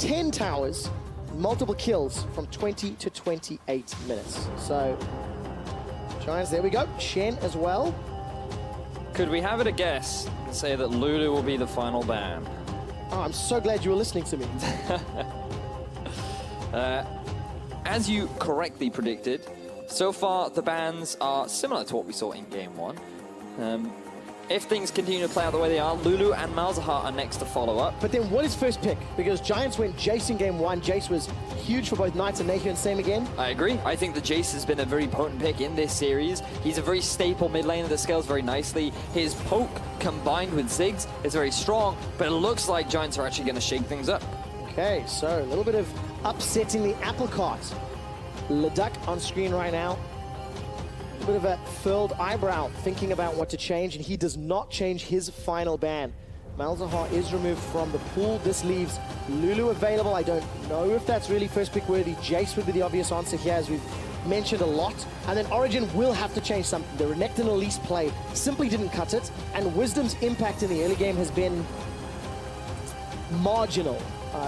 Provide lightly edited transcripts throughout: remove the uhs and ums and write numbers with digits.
10 towers, multiple kills from 20 to 28 minutes. So, Giants, there we go. Shen as well. Could we have it a guess and say that Lulu will be the final ban? Oh, I'm so glad you were listening to me. As you correctly predicted, so far the bans are similar to what we saw in Game 1. If things continue to play out the way they are, Lulu and Malzahar are next to follow up. But then what is first pick? Because Giants went Jace in Game 1. Jace was huge for both Knights and Nahian, same again. I agree. I think the Jace has been a very potent pick in this series. He's a very staple mid laner that scales very nicely. His poke combined with Ziggs is very strong, but it looks like Giants are actually going to shake things up. Okay, so a little bit of upsetting the apple cart. Leduc on screen right now. A bit of a furled eyebrow, thinking about what to change, and he does not change his final ban. Malzahar is removed from the pool. This leaves Lulu available. I don't know if that's really first pick worthy. Jace would be the obvious answer here, as we've mentioned a lot. And then Origen will have to change something. The Renekton Elise play simply didn't cut it, and Wisdom's impact in the early game has been marginal.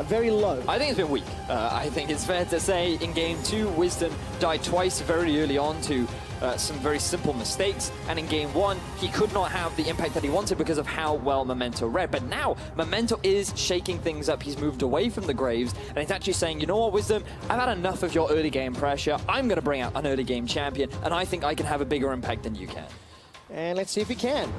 Very low. I think it's been weak. I think it's fair to say in Game 2, Wisdom died twice very early on to some very simple mistakes, and in Game 1, he could not have the impact that he wanted because of how well Memento read. But now, Memento is shaking things up. He's moved away from the Graves, and he's actually saying, you know what, Wisdom, I've had enough of your early game pressure. I'm going to bring out an early game champion, and I think I can have a bigger impact than you can. And let's see if he can.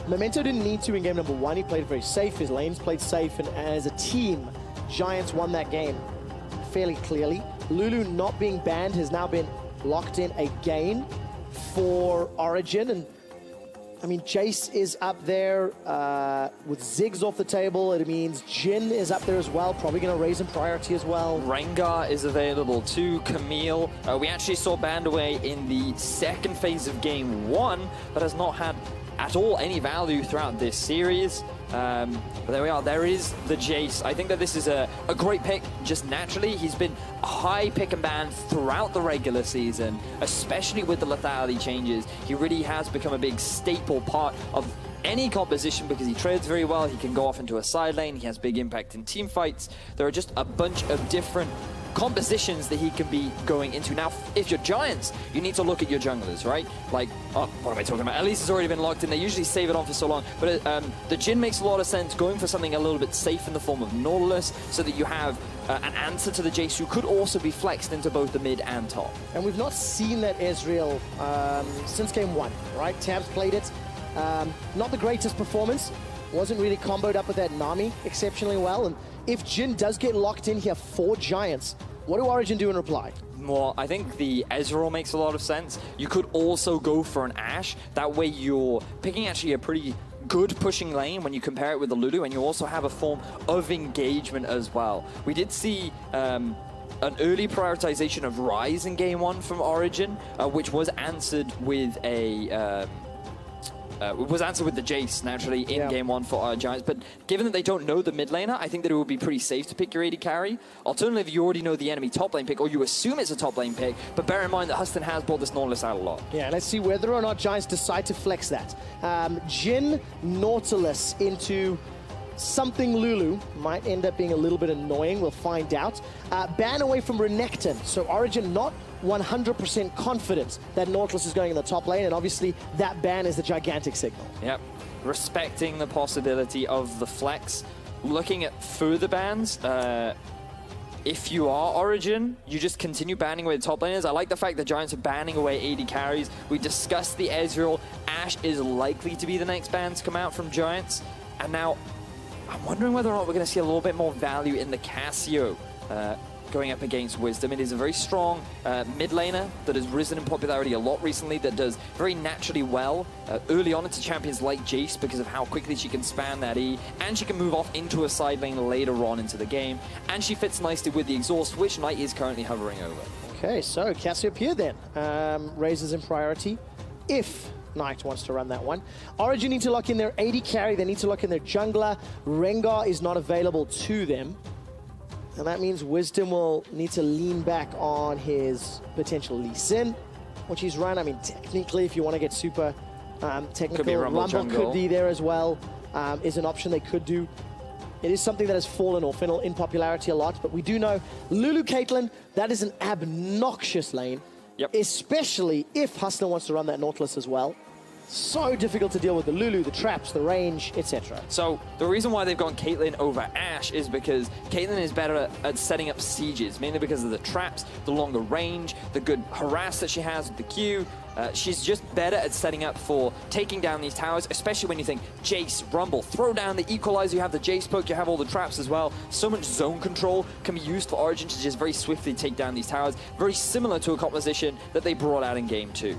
Memento didn't need to in game number 1. He played very safe. His lanes played safe, and as a team, Giants won that game fairly clearly. Lulu not being banned has now been locked in again for Origen, and I mean, Jace is up there with Ziggs off the table. It means Jhin is up there as well, probably going to raise in priority as well. Rengar is available too, Camille. We actually saw banned away in the second phase of Game 1, but has not had at all any value throughout this series. But there we are. There is the Jace. I think that this is a great pick just naturally. He's been a high pick and ban throughout the regular season, especially with the lethality changes. He really has become a big staple part of any composition because he trades very well. He can go off into a side lane. He has big impact in team fights. There are just a bunch of different compositions that he can be going into. Now, if you're Giants, you need to look at your junglers, right? Like, oh, what am I talking about? At least it's already been locked in. They usually save it on for so long. But the Jhin makes a lot of sense, going for something a little bit safe in the form of Nautilus, so that you have an answer to the Jace who could also be flexed into both the mid and top. And we've not seen that Ezreal since game 1, right? Tabs played it. Not the greatest performance. Wasn't really comboed up with that Nami exceptionally well. And if Jhin does get locked in here for Giants, what do Origen do in reply? Well, I think the Ezreal makes a lot of sense. You could also go for an Ashe. That way you're picking actually a pretty good pushing lane when you compare it with the Lulu, and you also have a form of engagement as well. We did see an early prioritization of Ryze in Game 1 from Origen, which was answered with a... was answered with the Jace, naturally, in Game 1 for our Giants. But given that they don't know the mid laner, I think that it would be pretty safe to pick your AD carry. Alternatively, you already know the enemy top lane pick, or you assume it's a top lane pick, but bear in mind that Huston has brought this Nautilus out a lot. Yeah, let's see whether or not Giants decide to flex that. Jhin, Nautilus into something Lulu might end up being a little bit annoying. We'll find out. Ban away from Renekton. So Origen not 100% confident that Nautilus is going in the top lane, and obviously that ban is the gigantic signal. Yep. Respecting the possibility of the flex. Looking at further bans, if you are Origen, you just continue banning away the top laners. I like the fact that Giants are banning away AD carries. We discussed the Ezreal. Ashe is likely to be the next ban to come out from Giants. And now, I'm wondering whether or not we're going to see a little bit more value in the Cassio going up against Wisdom. It is a very strong mid laner that has risen in popularity a lot recently, that does very naturally well early on into champions like Jace because of how quickly she can spam that E, and she can move off into a side lane later on into the game, and she fits nicely with the exhaust, which Knight is currently hovering over. Okay, so Cassiopeia then raises in priority if Knight wants to run that one. Origen need to lock in their AD carry, they need to lock in their jungler. Rengar is not available to them. And that means Wisdom will need to lean back on his potential Lee Sin, which he's run. I mean, technically, if you want to get super technical, could be Rumble could be there as well, is an option they could do. It is something that has fallen off in popularity a lot, but we do know Lulu Caitlyn, that is an obnoxious lane, especially if Hustler wants to run that Nautilus as well. So difficult to deal with the Lulu, the traps, the range, etc. So the reason why they've gone Caitlyn over Ashe is because Caitlyn is better at setting up sieges, mainly because of the traps, the longer range, the good harass that she has with the Q. She's just better at setting up for taking down these towers, especially when you think Jace, Rumble, throw down the Equalizer, you have the Jace poke, you have all the traps as well. So much zone control can be used for Origen to just very swiftly take down these towers, very similar to a composition that they brought out in Game 2.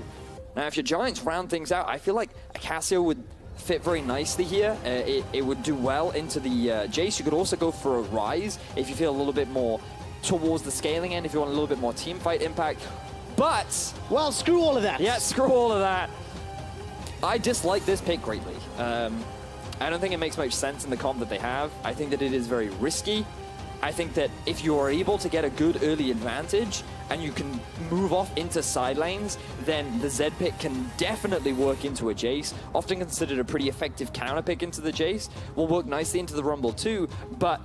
Now, if your Giants round things out, I feel like Acacio would fit very nicely here. It would do well into the Jace. You could also go for a Rise if you feel a little bit more towards the scaling end, if you want a little bit more team fight impact. But... well, screw all of that. Yeah, screw all of that. I dislike this pick greatly. I don't think it makes much sense in the comp that they have. I think that it is very risky. I think that if you are able to get a good early advantage and you can move off into side lanes, then the Zed pick can definitely work into a Jace. Often considered a pretty effective counter pick into the Jace. Will work nicely into the Rumble too, but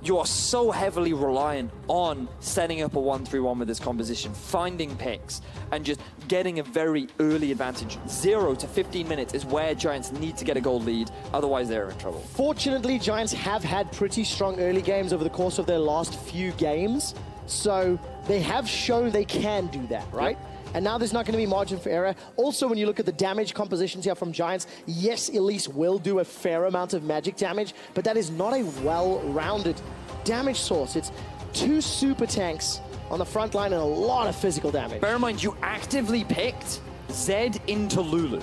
you are so heavily reliant on setting up a 1-3-1 with this composition, finding picks, and just getting a very early advantage. 0 to 15 minutes is where Giants need to get a gold lead, otherwise they're in trouble. Fortunately, Giants have had pretty strong early games over the course of their last few games, so they have shown they can do that, right? Yep. And now there's not going to be margin for error. Also, when you look at the damage compositions here from Giants, yes, Elise will do a fair amount of magic damage, but that is not a well-rounded damage source. It's 2 super tanks on the front line and a lot of physical damage. Bear in mind, you actively picked Zed into Lulu.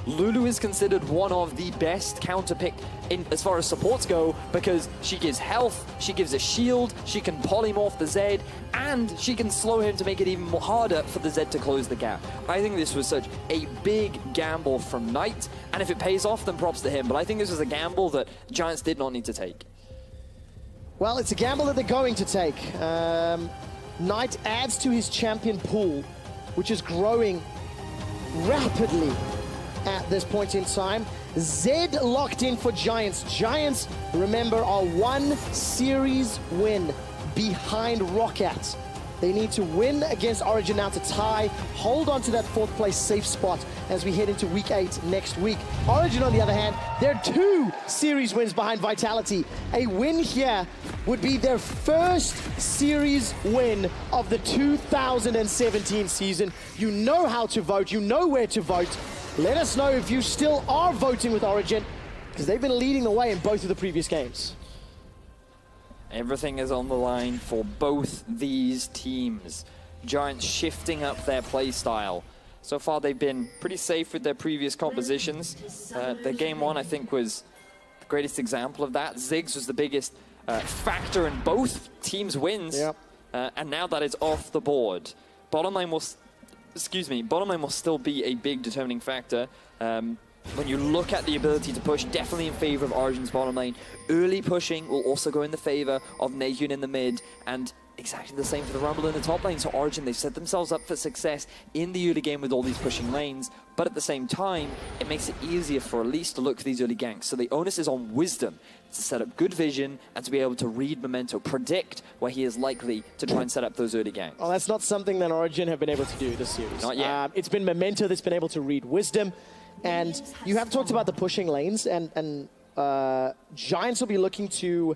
Lulu is considered one of the best counter pick in as far as supports go because she gives health, she gives a shield, she can polymorph the Zed, and she can slow him to make it even more harder for the Zed to close the gap. I think this was such a big gamble from Knight, and if it pays off, then props to him. But I think this was a gamble that Giants did not need to take. Well, it's a gamble that they're going to take. Knight adds to his champion pool, which is growing rapidly at this point in time. Zed locked in for Giants. Giants, remember, are 1 series win behind Roccat. They need to win against Origen now to tie, hold on to that 4th place safe spot as we head into week 8 next week. Origen, on the other hand, they're 2 series wins behind Vitality. A win here would be their first series win of the 2017 season. You know how to vote, you know where to vote. Let us know if you still are voting with Origen, because they've been leading the way in both of the previous games. Everything is on the line for both these teams. Giants shifting up their play style. So far, they've been pretty safe with their previous compositions. Their game 1, I think, was the greatest example of that. Ziggs was the biggest factor in both teams' wins. Yep. And now that is off the board. Bottom lane will still be a big determining factor. When you look at the ability to push, definitely in favor of Origen's bottom lane. Early pushing will also go in the favor of Nahun in the mid, and exactly the same for the Rumble in the top lane. So Origen, they've set themselves up for success in the early game with all these pushing lanes, but at the same time, it makes it easier for Elise to look for these early ganks. So the onus is on Wisdom to set up good vision and to be able to read Memento, predict where he is likely to try and set up those early ganks. Well, that's not something that Origen have been able to do this series. Not yet. It's been Memento that's been able to read Wisdom. And you have talked about the pushing lanes, and Giants will be looking to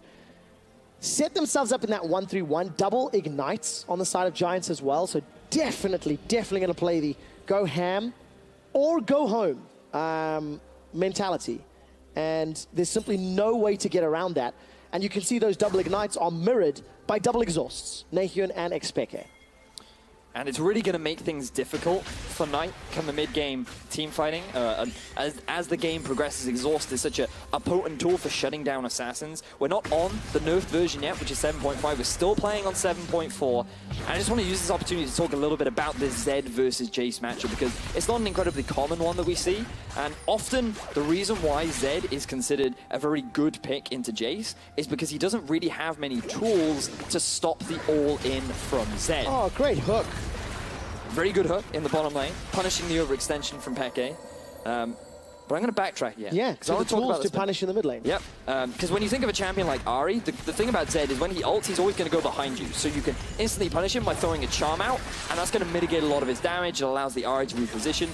set themselves up in that 1-3-1. Double ignites on the side of Giants as well. So definitely going to play the go ham or go home mentality. And there's simply no way to get around that. And you can see those double ignites are mirrored by double exhausts, Nahun and Xpeke. And it's really going to make things difficult for Knight come the mid-game team fighting. As the game progresses, Exhaust is such a potent tool for shutting down assassins. We're not on the nerfed version yet, which is 7.5. We're still playing on 7.4. And I just want to use this opportunity to talk a little bit about this Zed versus Jace matchup, because it's not an incredibly common one that we see. And often, the reason why Zed is considered a very good pick into Jace is because he doesn't really have many tools to stop the all-in from Zed. Oh, great hook. Very good hook in the bottom lane, punishing the overextension from Peke. But I'm going to backtrack again. Yeah, so the tools to punish in the mid lane. Yep, because when you think of a champion like Ari, the thing about Zed is when he ults, he's always going to go behind you. So you can instantly punish him by throwing a charm out, and that's going to mitigate a lot of his damage. It allows the Ari to reposition.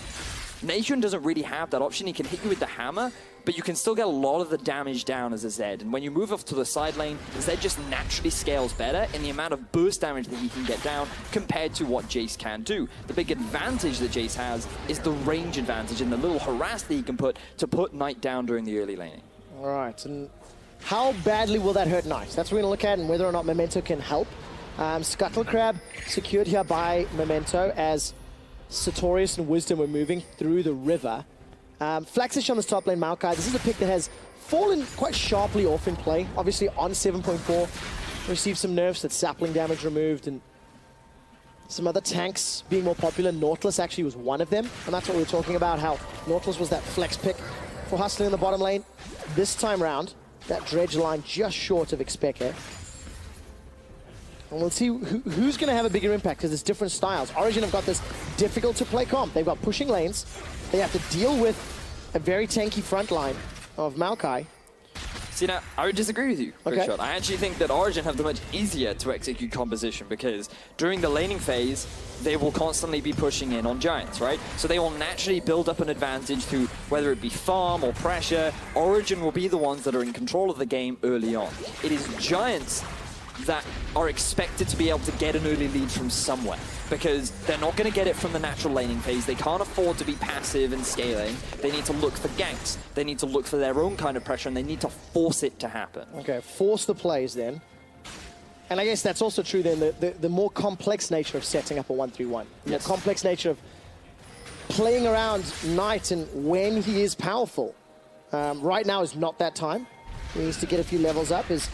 Nation doesn't really have that option. He can hit you with the hammer, but you can still get a lot of the damage down as a Zed. And when you move off to the side lane, Zed just naturally scales better in the amount of burst damage that he can get down compared to what Jace can do. The big advantage that Jace has is the range advantage and the little harass that he can put to put Knight down during the early laning. All right, and how badly will that hurt Knight? That's what we're going to look at, and whether or not Memento can help. Scuttle Crab secured here by Memento as Sartorius and Wisdom were moving through the river. Flaxish on this top lane, Maokai. This is a pick that has fallen quite sharply off in play. Obviously on 7.4, received some nerfs, that sapling damage removed, and some other tanks being more popular. Nautilus actually was one of them, and that's what we were talking about, how Nautilus was that flex pick for hustling in the bottom lane. This time round, that dredge line just short of Expeke. And we'll see who's going to have a bigger impact, because there's different styles. Origen have got this difficult to play comp. They've got pushing lanes. They have to deal with a very tanky front line of Maokai. See, now, I would disagree with you, Okay. Shot. I actually think that Origen have the much easier to execute composition, because during the laning phase, they will constantly be pushing in on Giants, right? So they will naturally build up an advantage through whether it be farm or pressure. Origen will be the ones that are in control of the game early on. It is Giants that are expected to be able to get an early lead from somewhere, because they're not going to get it from the natural laning phase. They can't afford to be passive and scaling. They need to look for ganks. They need to look for their own kind of pressure, and they need to force it to happen. Okay, force the plays then. And I guess that's also true then, the more complex nature of setting up a 1-3-1. Yes. The complex nature of playing around Knight and when he is powerful. Right now is not that time. He needs to get a few levels up. As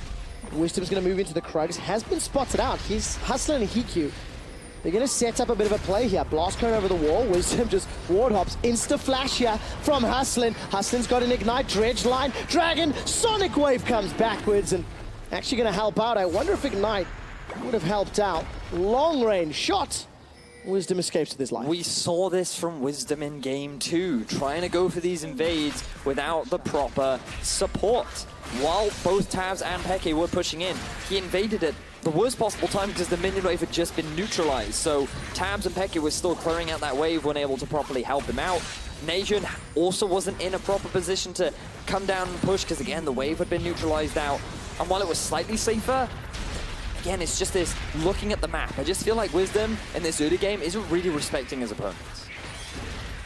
Wisdom's going to move into the Krugs. Has been spotted out. He's hustling and Hiku. They're going to set up a bit of a play here. Blast cone over the wall. Wisdom just ward hops. Insta flash here from Hustlin. Hustlin's got an ignite. Dredge line. Dragon. Sonic Wave comes backwards and actually going to help out. I wonder if Ignite would have helped out. Long range shot. Wisdom escapes with his life. We saw this from Wisdom in game 2, trying to go for these invades without the proper support. While both Tabs and Peke were pushing in, he invaded at the worst possible time because the minion wave had just been neutralized. So Tabs and Peke were still clearing out that wave, weren't able to properly help him out. Nation also wasn't in a proper position to come down and push because, again, the wave had been neutralized out. And while it was slightly safer, again, it's just this looking at the map. I just feel like Wisdom in this early game isn't really respecting his opponents.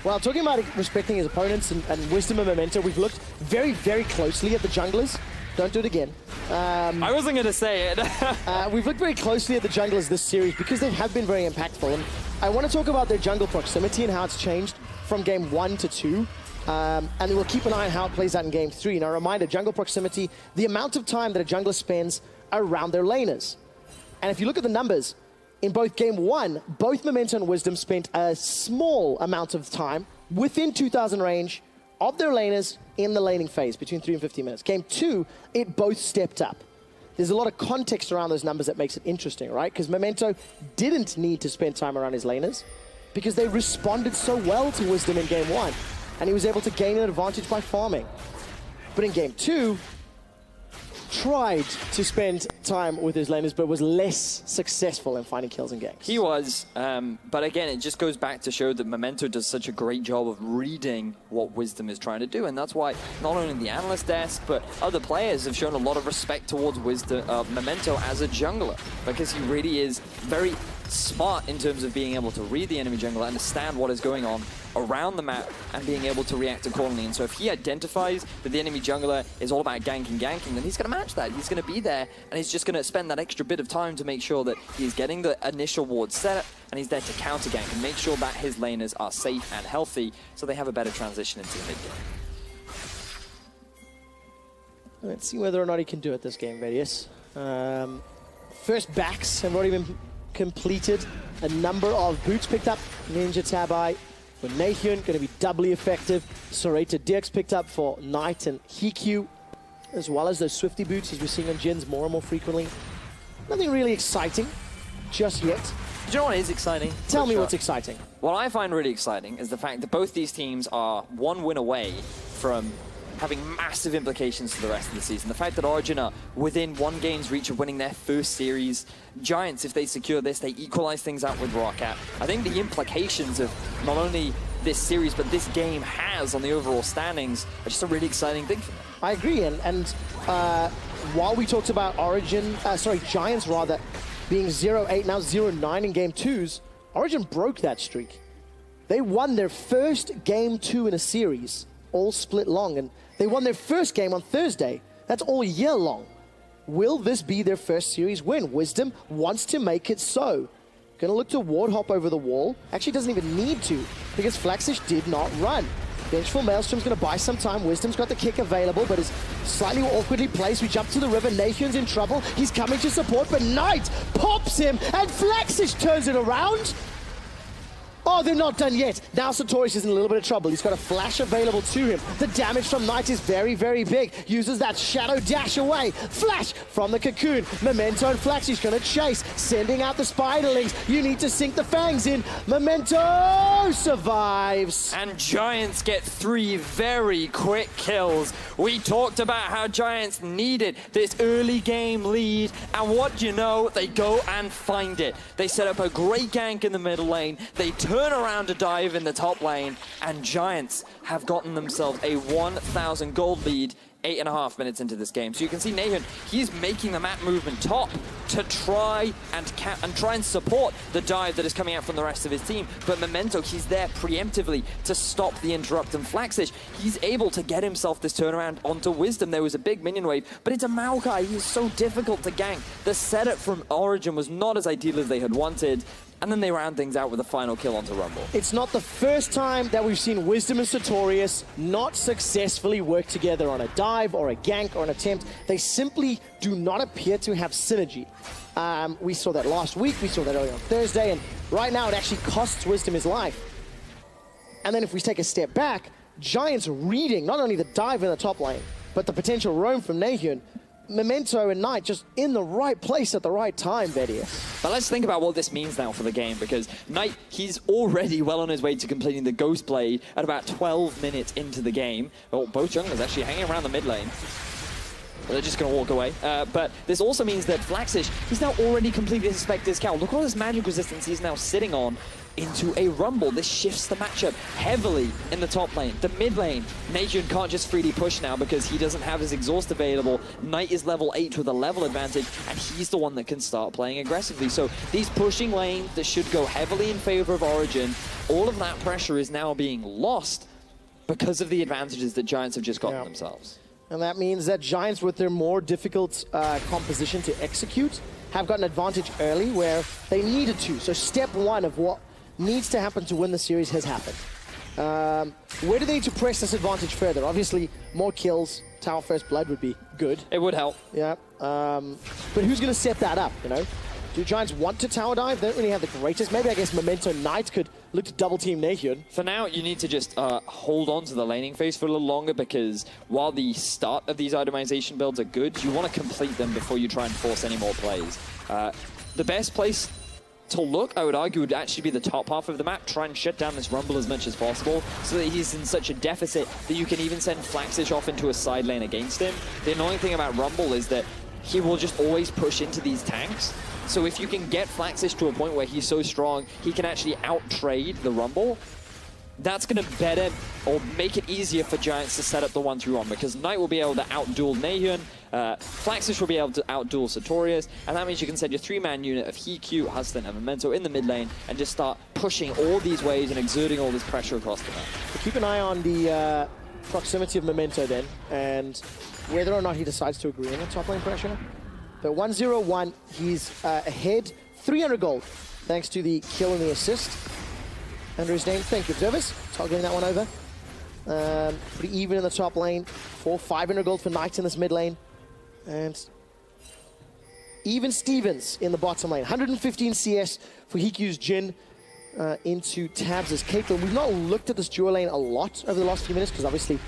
Well, talking about respecting his opponents and Wisdom and Memento, we've looked very, very closely at the junglers. Don't do it again. I wasn't going to say it. We've looked very closely at the junglers this series because they have been very impactful. And I want to talk about their jungle proximity and how it's changed from game 1 to 2. And we'll keep an eye on how it plays out in game 3. Now, a reminder, jungle proximity, the amount of time that a jungler spends around their laners. And if you look at the numbers, in both game 1, both Memento and Wisdom spent a small amount of time within 2,000 range of their laners in the laning phase, between 3 and 15 minutes. Game 2, it both stepped up. There's a lot of context around those numbers that makes it interesting, right? Because Memento didn't need to spend time around his laners because they responded so well to Wisdom in game 1, and he was able to gain an advantage by farming. But in game 2, tried to spend time with his laners, but was less successful in finding kills and ganks. He was, but again, it just goes back to show that Memento does such a great job of reading what Wisdom is trying to do, and that's why not only the analyst desk, but other players have shown a lot of respect towards Wisdom, Memento as a jungler, because he really is very smart in terms of being able to read the enemy jungle, understand what is going on around the map, and being able to react accordingly. And so if he identifies that the enemy jungler is all about ganking, then he's going to match that. He's going to be there, and he's just going to spend that extra bit of time to make sure that he's getting the initial ward set up, and he's there to counter gank and make sure that his laners are safe and healthy, so they have a better transition into the mid game. Let's see whether or not he can do it this game, Vedius. First backs have already been completed. A number of boots picked up. Ninja Tabai for Nahyun, going to be doubly effective. Soreta Dirks picked up for Knight and Hiku, as well as those Swifty boots, as we're seeing on Jins more and more frequently. Nothing really exciting just yet. you know what is exciting? Tell me what's exciting. What I find really exciting is the fact that both these teams are one win away from having massive implications for the rest of the season. The fact that Origen are within one game's reach of winning their first series. Giants, if they secure this, they equalize things out with Rocket. I think the implications of not only this series, but this game has on the overall standings are just a really exciting thing for them. I agree, and while we talked about Giants rather, being 0-8, now 0-9 in game 2s, Origen broke that streak. They won their first game 2 in a series, all split long, and they won their first game on Thursday. That's all year long. Will this be their first series win? Wisdom wants to make it so. Gonna look to ward hop over the wall. Actually doesn't even need to, because Flaxish did not run. Vengeful Maelstrom's gonna buy some time. Wisdom's got the kick available, but is slightly awkwardly placed. We jump to the river. Nathion's in trouble. He's coming to support, but Knight pops him, and Flaxish turns it around. Oh, they're not done yet. Now Sartorius is in a little bit of trouble. He's got a flash available to him. The damage from Knight is very, very big. Uses that shadow dash away. Flash from the cocoon. Memento and Flaxish gonna chase. Sending out the spiderlings. You need to sink the fangs in. Memento survives. And Giants get 3 very quick kills. We talked about how Giants needed this early game lead. And what do you know? They go and find it. They set up a great gank in the middle lane. They turn around to dive in the top lane, and Giants have gotten themselves a 1,000 gold lead 8.5 minutes into this game. So you can see Nathan, he's making the map movement top to try and support the dive that is coming out from the rest of his team. But Memento, he's there preemptively to stop the interrupt, and Flaxish, he's able to get himself this turnaround onto Wisdom. There was a big minion wave, but it's a Maokai. He's so difficult to gank. The setup from Origen was not as ideal as they had wanted. And then they round things out with a final kill onto Rumble. It's not the first time that we've seen Wisdom and Sartorius not successfully work together on a dive or a gank or an attempt. They simply do not appear to have synergy. We saw that last week, we saw that earlier on Thursday, and right now it actually costs Wisdom his life. And then if we take a step back, Giants reading not only the dive in the top lane, but the potential roam from Nahion. Memento and Knight just in the right place at the right time, Vedia. But let's think about what this means now for the game, because Knight, he's already well on his way to completing the Ghost Blade at about 12 minutes into the game. Oh, both junglers actually hanging around the mid lane. They're just going to walk away. But this also means that Flaxish, he's now already completed his Spectre's Cowl. Look at all this magic resistance he's now sitting on into a Rumble. This shifts the matchup heavily in the top lane. The mid lane, Nathan can't just freely push now because he doesn't have his exhaust available. Knight is level 8 with a level advantage, and he's the one that can start playing aggressively. So these pushing lanes that should go heavily in favor of Origen, all of that pressure is now being lost because of the advantages that Giants have just gotten themselves. And that means that Giants, with their more difficult composition to execute, have got an advantage early where they needed to. So step one of what needs to happen to win the series has happened. Where do they need to press this advantage further? Obviously, more kills, Tower First Blood would be good. It would help. Yeah. But who's going to set that up, you know? Do Giants want to tower dive? They don't really have the greatest. Maybe, I guess, Memento Knight could look to double team Nahion. For now, you need to just hold on to the laning phase for a little longer, because while the start of these itemization builds are good, you want to complete them before you try and force any more plays. The best place to look, I would argue, would actually be the top half of the map. Try and shut down this Rumble as much as possible so that he's in such a deficit that you can even send Flaxish off into a side lane against him. The annoying thing about Rumble is that he will just always push into these tanks. So if you can get Flaxish to a point where he's so strong, he can actually out-trade the Rumble, that's going to better or make it easier for Giants to set up the 1-3-1, because Knight will be able to out-duel Nahion, Flaxish will be able to out-duel Sartorius, and that means you can send your 3-man unit of Hiku, Huston, and Memento in the mid lane and just start pushing all these waves and exerting all this pressure across the map. Keep an eye on the proximity of Memento then, and whether or not he decides to agree on the top lane pressure. But 1-0-1, he's ahead, 300 gold, thanks to the kill and the assist. Under his name, thank you, observers. Toggling that one over. Pretty even in the top lane. 500 gold for Knight in this mid lane. And even Stevens in the bottom lane. 115 CS for Hiku's Jin into Tabs' Caitlyn. We've not looked at this dual lane a lot over the last few minutes because obviously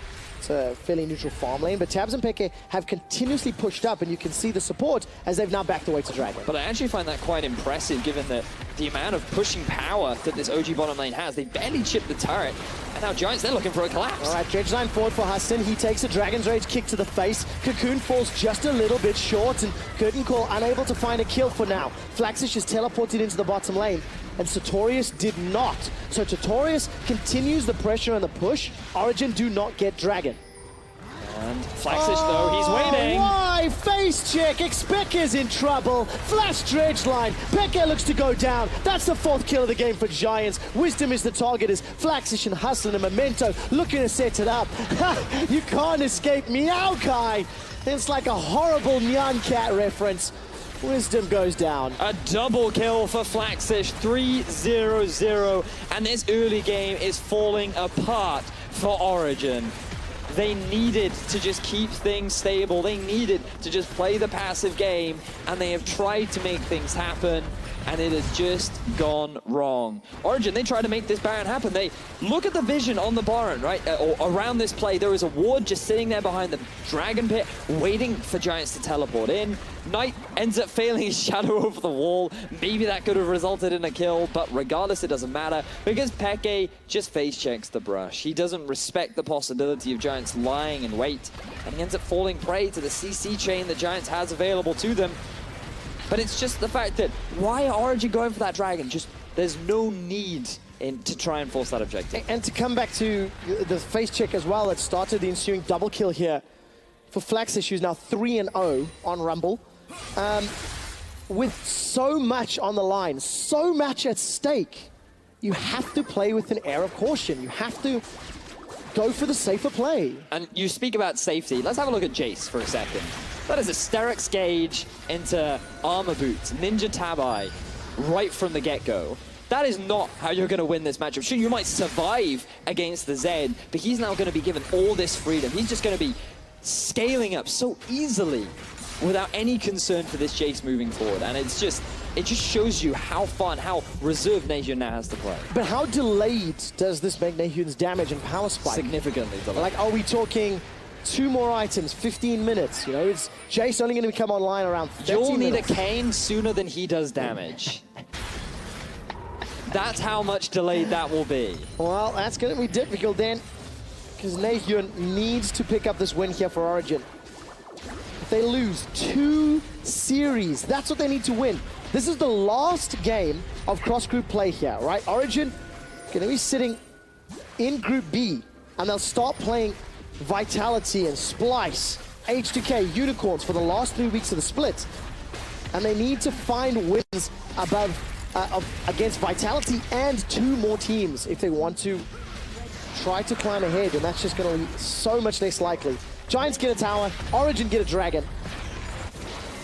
It's a fairly neutral farm lane, but Tabs and Peke have continuously pushed up, and you can see the support as they've now backed away to Dragon. But I actually find that quite impressive, given that the amount of pushing power that this OG bottom lane has. They barely chipped the turret, and now Giants, they're looking for a collapse. All right, Dredge line forward for Huston. He takes a Dragon's Rage kick to the face. Cocoon falls just a little bit short, and Curtain Call unable to find a kill for now. Flaxish is teleported into the bottom lane, and Sartorius did not. So Sartorius continues the pressure and the push. Origen do not get Dragon. And Flaxish, though, he's waiting. Why? Face check. Expek is in trouble. Flash Dredge line. Peke looks to go down. That's the 4th kill of the game for Giants. Wisdom is the target as Flaxish and Hustle and Memento looking to set it up. You can't escape Meow Kai. It's like a horrible Nyan Cat reference. Wisdom goes down. A double kill for Flaxish, 3-0-0, and this early game is falling apart for Origen. They needed to just keep things stable. They needed to just play the passive game, and they have tried to make things happen, and it has just gone wrong. Origen, they tried to make this Baron happen. They look at the vision on the Baron, right? Or around this play, there is a ward just sitting there behind the Dragon Pit, waiting for Giants to teleport in. Knight ends up failing his shadow over the wall. Maybe that could have resulted in a kill, but regardless, it doesn't matter because Peke just face checks the brush. He doesn't respect the possibility of Giants lying in wait, and he ends up falling prey to the CC chain that Giants has available to them. But it's just the fact that why are Origen going for that Dragon? Just there's no need to try and force that objective. And to come back to the face check as well, it started the ensuing double kill here for Flaxish, who's now 3-0 on Rumble. With so much on the line, so much at stake, you have to play with an air of caution. You have to go for the safer play. And you speak about safety. Let's have a look at Jace for a second. That is a Sterix Gauge into Armor Boots, Ninja Tabai, right from the get-go. That is not how you're going to win this matchup. Sure, you might survive against the Zed, but he's now going to be given all this freedom. He's just going to be scaling up so easily without any concern for this Jace moving forward. And it just shows you how fun, how reserved Nahun now has to play. But how delayed does this make Nahun's damage and power spike? Significantly delayed. Like, are we talking 2 more items, 15 minutes? You know, it's Jace only going to come online around 30 You'll need minutes. a Kayn sooner than he does damage. That's how much delayed that will be. Well, that's going to be difficult then, because Nahun needs to pick up this win here for Origen. If they lose 2 series, that's what they need to win. This is the last game of cross-group play here, right? Origen going to be sitting in Group B, and they'll start playing Vitality and Splice, H2K, Unicorns for the last 3 weeks of the split. And they need to find wins against Vitality and 2 more teams if they want to try to climb ahead, and that's just going to be so much less likely. Giants get a tower, Origen get a Dragon.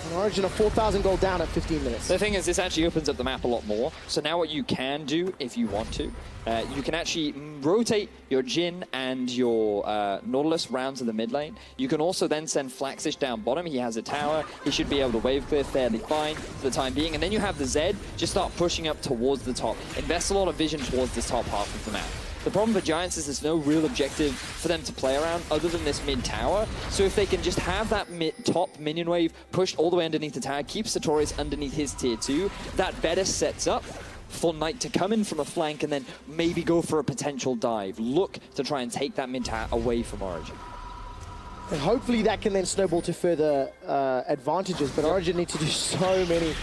And Origen are 4,000 gold down at 15 minutes. The thing is, this actually opens up the map a lot more. So now what you can do, if you want to, you can actually rotate your Jhin and your Nautilus round to the mid lane. You can also then send Flaxish down bottom. He has a tower. He should be able to wave clear fairly fine for the time being. And then you have the Zed just start pushing up towards the top. Invest a lot of vision towards this top half of the map. The problem for Giants is there's no real objective for them to play around other than this mid tower. So if they can just have that top minion wave pushed all the way underneath the tower, keep Sartorius underneath his tier 2, that better sets up for Knight to come in from a flank and then maybe go for a potential dive. Look to try and take that mid tower away from Origen. And hopefully that can then snowball to further advantages, but Origen need to do so many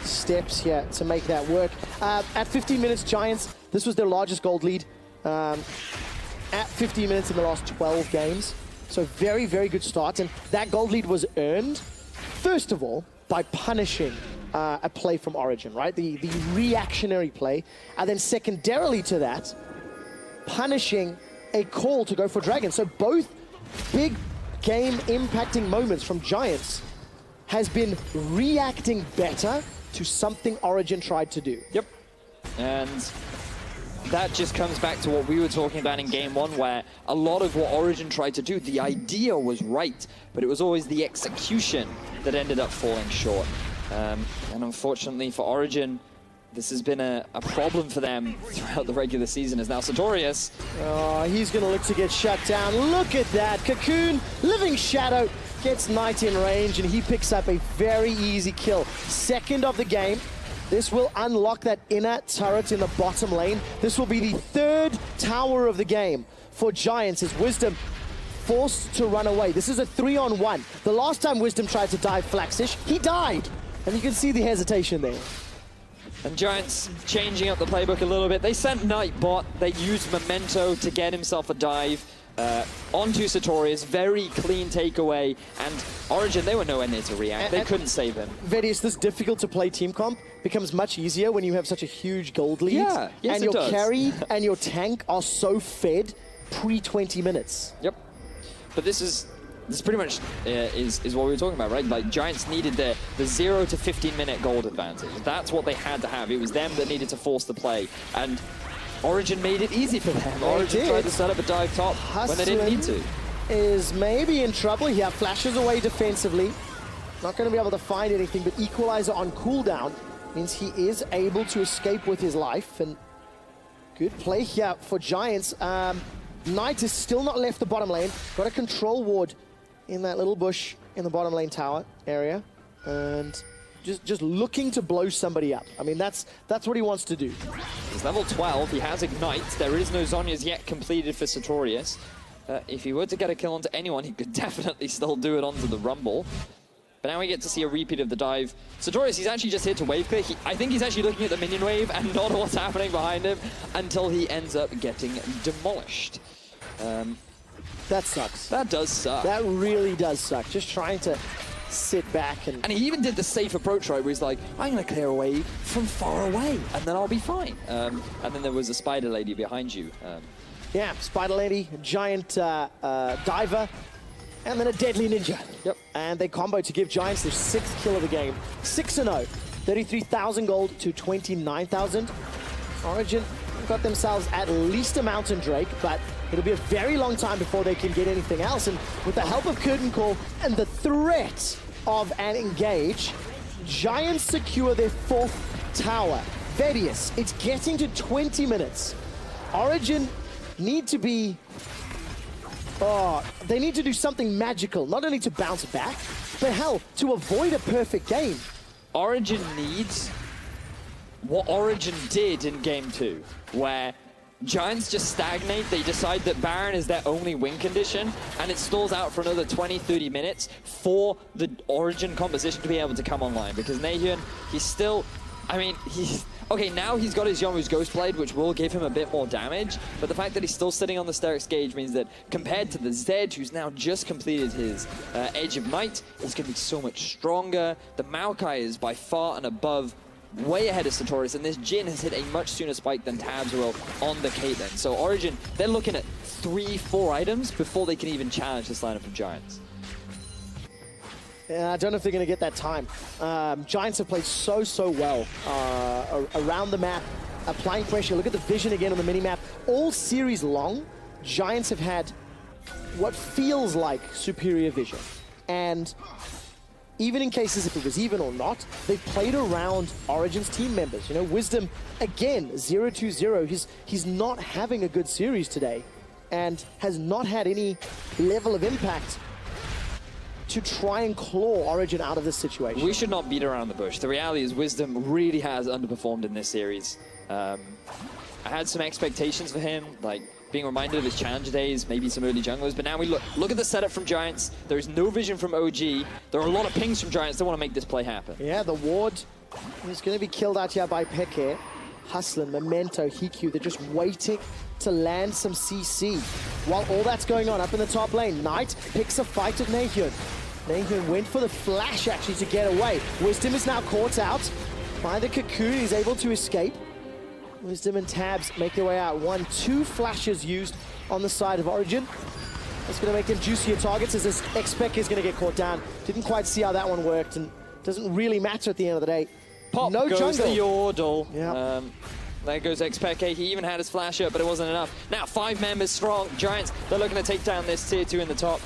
steps here to make that work. At 15 minutes, Giants, this was their largest gold lead. At 15 minutes in the last 12 games. So very, very good start. And that gold lead was earned, first of all, by punishing a play from Origen, right? The reactionary play. And then secondarily to that, punishing a call to go for Dragon. So both big game impacting moments from Giants has been reacting better to something Origen tried to do. Yep. And that just comes back to what we were talking about in game 1, where a lot of what Origen tried to do, the idea was right, but it was always the execution that ended up falling short. And unfortunately for Origen, this has been a problem for them throughout the regular season, as now Sartorius. Oh, he's going to look to get shut down. Look at that. Cocoon, Living Shadow, gets Knight in range, and he picks up a very easy kill. Second of the game. This will unlock that inner turret in the bottom lane. This will be the third tower of the game for Giants, as Wisdom forced to run away. This is a 3-on-1. The last time Wisdom tried to dive Flaxish, he died. And you can see the hesitation there. And Giants changing up the playbook a little bit. They sent Knight bot. They used Memento to get himself a dive onto Sartorius. Very clean takeaway. And Origen, they were nowhere near to react. They couldn't save him. Vedius, this difficult to play team comp becomes much easier when you have such a huge gold lead. Yeah, yes, and your carry and your tank are so fed pre-20 minutes. Yep. But this pretty much is what we were talking about, right? Like, Giants needed the 0 to 15-minute gold advantage. That's what they had to have. It was them that needed to force the play. And Origen made it easy for them. Origen tried to set up a dive top when they didn't need to. Is maybe in trouble here. Flashes away defensively. Not going to be able to find anything, but Equalizer on cooldown means he is able to escape with his life. And good play here for Giants. Knight is still not left the bottom lane. Got a control ward in that little bush in the bottom lane tower area, and just looking to blow somebody up. I mean, that's what he wants to do. He's level 12, he has Ignite. There is no Zhonya's yet completed for Sartorius. If he were to get a kill onto anyone, he could definitely still do it onto the Rumble. But now we get to see a repeat of the dive. Sartorius, he's actually just here to wave clear. I think he's actually looking at the minion wave and not what's happening behind him until he ends up getting demolished. That sucks. That does suck. That really does suck. Just trying to sit back and he even did the safe approach, right, where he's like, I'm going to clear a wave from far away, and then I'll be fine. And then there was a spider lady behind you. Yeah, spider lady, giant diver, and then a deadly ninja. Yep. And they combo to give Giants their 6th kill of the game. 6-0. 33,000 gold to 29,000. Origen got themselves at least a Mountain Drake, but it'll be a very long time before they can get anything else. And with the help of Curtain Call and the threat of an engage, Giants secure their 4th tower. Vedius, it's getting to 20 minutes. Origen need to be... they need to do something magical, not only to bounce back, but hell, to avoid a perfect game. Origen needs what Origen did in Game 2, where Giants just stagnate. They decide that Baron is their only win condition, and it stalls out for another 20-30 minutes for the Origen composition to be able to come online. Because Nahyun, he's still... I mean, okay, now he's got his Yomu's Ghostblade, which will give him a bit more damage, but the fact that he's still sitting on the Sterix Gauge means that compared to the Zed, who's now just completed his Edge of Night, he's going to be so much stronger. The Maokai is by far and above, way ahead of Sartorius, and this Jhin has hit a much sooner spike than Tabs will on the Caitlyn. So Origen, they're looking at 3-4 items before they can even challenge this lineup of Giants. I don't know if they're going to get that time. Giants have played so well around the map, applying pressure. Look at the vision again on the mini-map. All series long, Giants have had what feels like superior vision. And even in cases if it was even or not, they've played around Origen's team members. You know, Wisdom, again, 0-2-0. He's not having a good series today and has not had any level of impact to try and claw Origen out of this situation. We should not beat around the bush. The reality is Wisdom really has underperformed in this series. I had some expectations for him, like being reminded of his challenger days, maybe some early junglers, but now we look at the setup from Giants. There is no vision from OG. There are a lot of pings from Giants that want to make this play happen. Yeah, the ward is going to be killed out here by Peke. Hustling, Memento, Hiku, they're just waiting to land some CC. While all that's going on up in the top lane, Knight picks a fight at Nahyun. Nahyun went for the flash actually to get away. Wisdom is now caught out by the Cocoon. He's able to escape. Wisdom and Tabs make their way out. 1-2 flashes used on the side of Origen. That's going to make them juicier targets as this X-Spec is going to get caught down. Didn't quite see how that one worked, and doesn't really matter at the end of the day. Pop no goes jungle. the Yordle. Yep. There goes Xpeke. He even had his flash up, but it wasn't enough. Now 5 members strong. Giants, they're looking to take down this tier 2 in the top.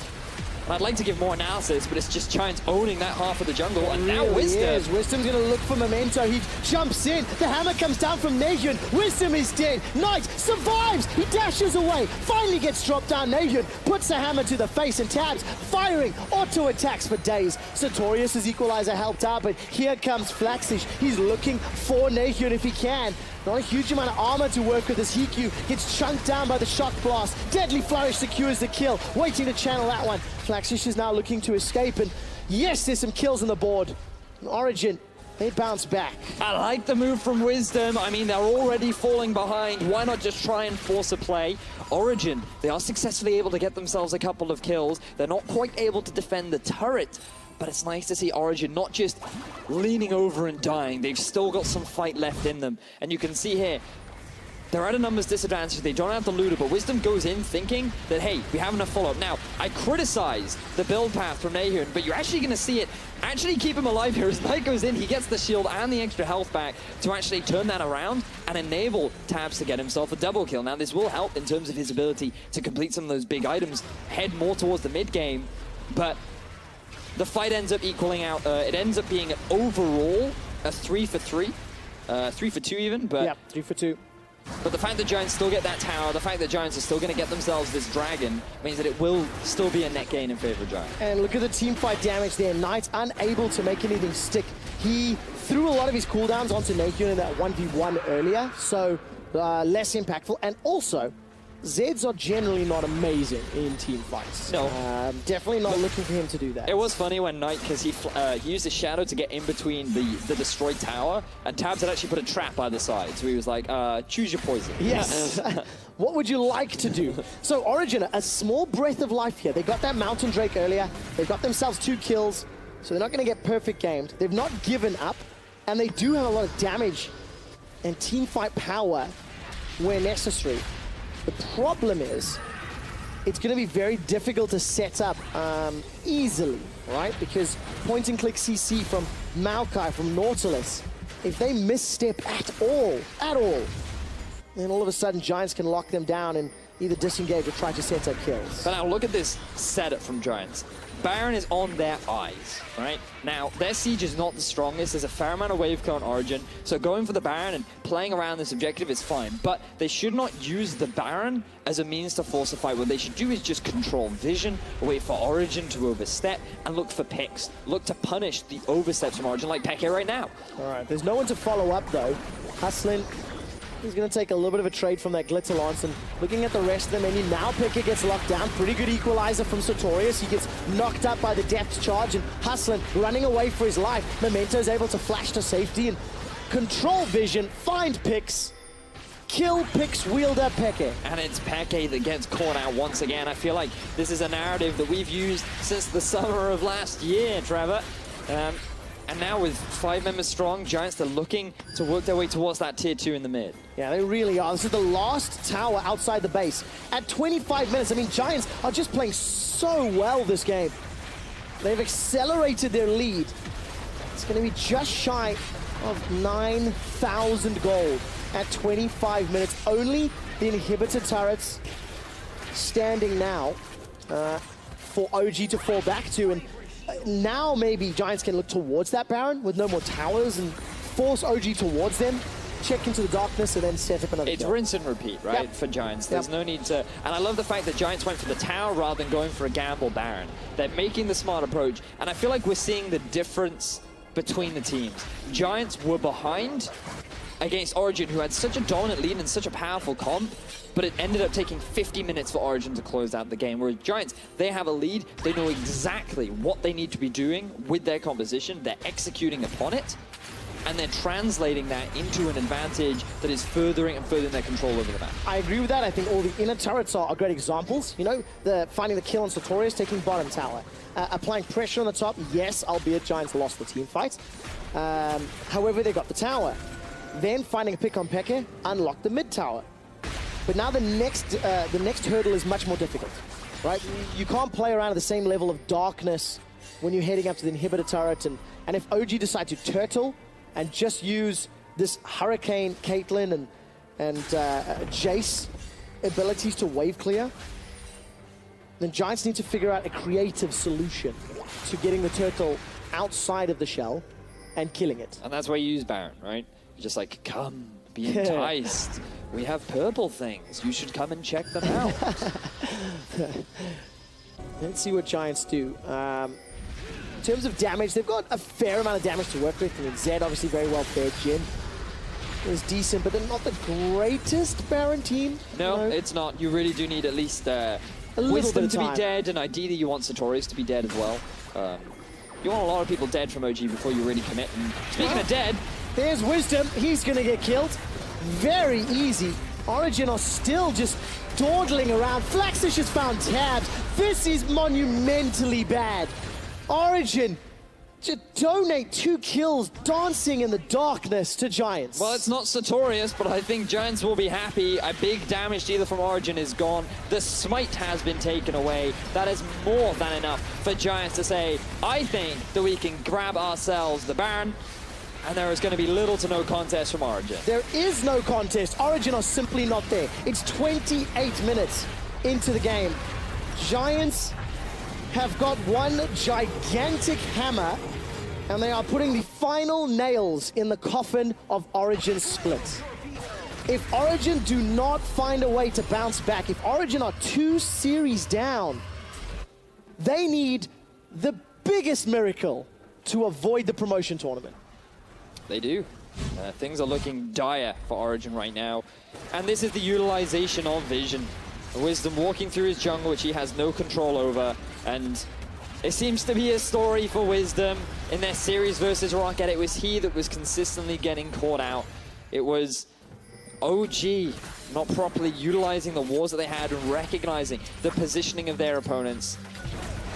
And I'd like to give more analysis, but it's just Giants owning that half of the jungle. And now Really Wisdom. is. Wisdom's going to look for Memento. He jumps in. The hammer comes down from Nahyun. Wisdom is dead. Knight survives. He dashes away. Finally gets dropped down. Nahyun puts the hammer to the face and tabs, firing auto attacks for days. Sartorius' equalizer helped out, but here comes Flaxish. He's looking for Nahyun if he can. Not a huge amount of armor to work with as Hiku gets chunked down by the shock blast. Deadly Flourish secures the kill, waiting to channel that one. Flaxish is now looking to escape, and yes, there's some kills on the board. Origen, they bounce back. I like the move from Wisdom. I mean, they're already falling behind. Why not just try and force a play? Origen, they are successfully able to get themselves a couple of kills. They're not quite able to defend the turret, but it's nice to see Origen not just leaning over and dying. They've still got some fight left in them. And you can see here, they're at a numbers disadvantage. They don't have the looter, but Wisdom goes in thinking that, hey, we have enough follow-up. Now, I criticize the build path from Nahyun, but you're actually going to see it actually keep him alive here. As Knight goes in, he gets the shield and the extra health back to actually turn that around and enable Tabs to get himself a double kill. Now, this will help in terms of his ability to complete some of those big items, head more towards the mid-game, but the fight ends up equaling out. It ends up being overall a 3-for-3, 3-for-2 even. But yeah, 3-for-2. But the fact that Giants still get that tower, the fact that Giants are still going to get themselves this dragon, means that it will still be a net gain in favor of Giants. And look at the team fight damage there. Knight unable to make anything stick. He threw a lot of his cooldowns onto Nahyun in that 1v1 earlier, so less impactful. And also, Zeds are generally not amazing in team fights. No. Definitely not looking for him to do that. It was funny when Knight, because he used his shadow to get in between the destroyed tower, and Tabs had actually put a trap by the side, so he was like, choose your poison. Yes. What would you like to do? So Origen, a small breath of life here. They got that Mountain Drake earlier. They got themselves 2 kills, so they're not going to get perfect gamed. They've not given up, and they do have a lot of damage and team fight power where necessary. The problem is, it's going to be very difficult to set up easily, right? Because point and click CC from Maokai, from Nautilus, if they misstep at all, then all of a sudden Giants can lock them down and either disengage or try to set up kills. But now look at this setup from Giants. Baron is on their eyes, right? Now, their siege is not the strongest. There's a fair amount of wave cone Origin, so going for the Baron and playing around this objective is fine. But they should not use the Baron as a means to force a fight. What they should do is just control vision, wait for Origin to overstep, and look for picks. Look to punish the oversteps from Origin, like Peke right now. All right, there's no one to follow up, though. Hustlin, he's going to take a little bit of a trade from that Glitter Lance, and looking at the rest of the menu, now Peke gets locked down. Pretty good equalizer from Sartorius. He gets knocked up by the depth charge, and Hustlin running away for his life. Memento's able to flash to safety and control vision, find picks, kill picks wielder Peke. And it's Peke that gets caught out once again. I feel like this is a narrative that we've used since the summer of last year, Trevor. And now with 5 members strong, Giants, they're looking to work their way towards that tier 2 in the mid. Yeah, they really are. This is the last tower outside the base. At 25 minutes, I mean, Giants are just playing so well this game. They've accelerated their lead. It's going to be just shy of 9,000 gold at 25 minutes. Only the inhibitor turrets standing now for OG to fall back to. And now maybe Giants can look towards that Baron with no more towers and force OG towards them, check into the darkness, and then set up another It's kill. rinse and repeat, right, Yep. for Giants. There's no need to... And I love the fact that Giants went for the tower rather than going for a gamble Baron. They're making the smart approach, and I feel like we're seeing the difference between the teams. Giants were behind against Origen, who had such a dominant lead and such a powerful comp, but it ended up taking 50 minutes for Origen to close out the game. Whereas Giants, they have a lead, they know exactly what they need to be doing with their composition, they're executing upon it, and they're translating that into an advantage that is furthering and furthering their control over the map. I agree with that. I think all the inner turrets are great examples. You know, finding the kill on Sartorius, taking bottom tower. Applying pressure on the top, yes, albeit Giants lost the team fight. However, they got the tower. Then finding a pick on Peke, unlock the mid tower. But now the next hurdle is much more difficult, right? You can't play around at the same level of darkness when you're heading up to the inhibitor turret. And if OG decide to turtle and just use this Hurricane, Caitlyn, and Jace abilities to wave clear, then Giants need to figure out a creative solution to getting the turtle outside of the shell and killing it. And that's why you use Baron, right? You're just like, come, be enticed. We have purple things. You should come and check them out. Let's see what Giants do. In terms of damage, they've got a fair amount of damage to work with. I mean, Zed obviously very well fed. Jin is decent, but they're not the greatest Baron team. No, it's not. You really do need at least Wisdom to be dead, and ideally you want Sartorius to be dead as well. You want a lot of people dead from OG before you really commit. And speaking of dead, there's Wisdom. He's going to get killed. Very easy. Origen are still just dawdling around. Flaxish has found tabs. This is monumentally bad. Origen to donate 2 kills, dancing in the darkness to Giants. Well, it's not Sartorius, but I think Giants will be happy. A big damage dealer from Origen is gone. The smite has been taken away. That is more than enough for Giants to say, I think that we can grab ourselves the Baron, and there is going to be little to no contest from Origen. There is no contest. Origen are simply not there. It's 28 minutes into the game. Giants have got one gigantic hammer, and they are putting the final nails in the coffin of Origen's split. If Origen do not find a way to bounce back, if Origen are 2 series down, they need the biggest miracle to avoid the promotion tournament. They do. Things are looking dire for Origen right now. And this is the utilization of Vision. Wisdom walking through his jungle, which he has no control over. And it seems to be a story for Wisdom. In their series versus Rocket, it was he that was consistently getting caught out. It was OG not properly utilizing the wars that they had and recognizing the positioning of their opponents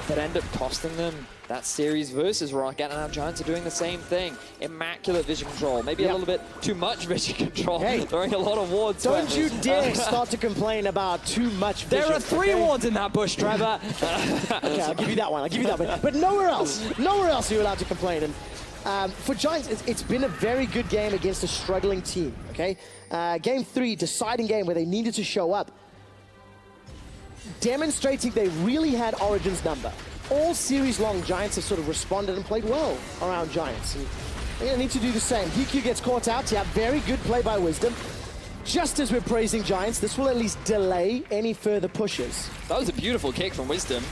that end up costing them that series versus Rocket, and now Giants are doing the same thing. Immaculate vision control, maybe a little bit too much vision control, throwing a lot of wards. Don't you dare start to complain about too much vision. There are 3 wards in that bush, Trevor. Okay, I'll give you that one, But nowhere else are you allowed to complain. And for Giants, it's been a very good game against a struggling team, okay? Game 3, deciding game where they needed to show up, demonstrating they really had Origen's number. All series long, Giants have sort of responded and played well around Giants. And they're going to need to do the same. HQ gets caught out. Yeah, very good play by Wisdom. Just as we're praising Giants, this will at least delay any further pushes. That was a beautiful kick from Wisdom,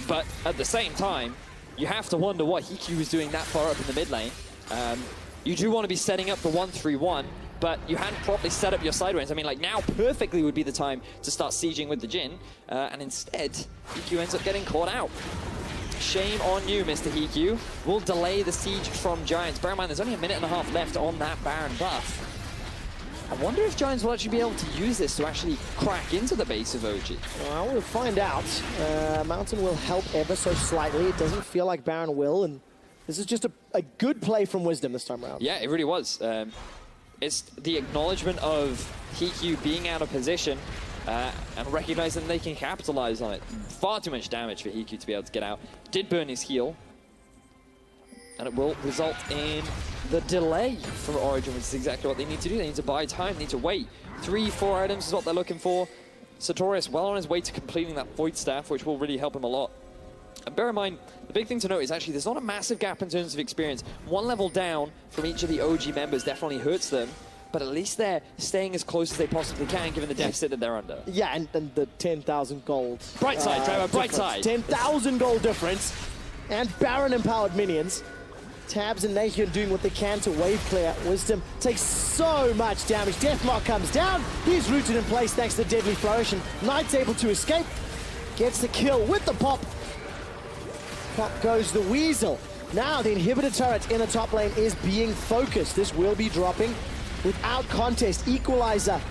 but at the same time, you have to wonder what HQ was doing that far up in the mid lane. You do want to be setting up the 1-3-1, but you hadn't properly set up your sideways. I mean, like, now perfectly would be the time to start sieging with the Jin, and instead, HQ ends up getting caught out. Shame on you, Mr. HQ. We'll delay the siege from Giants. Bear in mind, there's only a minute and a half left on that Baron buff. I wonder if Giants will actually be able to use this to actually crack into the base of OG. Well, we'll find out. Mountain will help ever so slightly. It doesn't feel like Baron will, and this is just a good play from Wisdom this time around. Yeah, it really was. It's the acknowledgement of HQ being out of position and recognizing they can capitalize on it. Far too much damage for HQ to be able to get out. Did burn his heal, and it will result in the delay for Origen, which is exactly what they need to do. They need to buy time, they need to wait. 3-4 items is what they're looking for. Sartorius well on his way to completing that Void Staff, which will really help him a lot. And bear in mind, the big thing to note is actually there's not a massive gap in terms of experience. 1 level down from each of the OG members definitely hurts them, but at least they're staying as close as they possibly can given the deficit that they're under. Yeah, and the 10,000 gold. Bright side, Trevor, bright side. 10,000 gold difference, and Baron-empowered minions. Tabs and Nahian doing what they can to wave clear. Wisdom takes so much damage. Deathmark comes down. He's rooted in place thanks to the Deadly Flourish, and Knight's able to escape. Gets the kill with the pop. Pop goes the Weasel. Now the inhibitor turret in the top lane is being focused. This will be dropping without contest. Equalizer.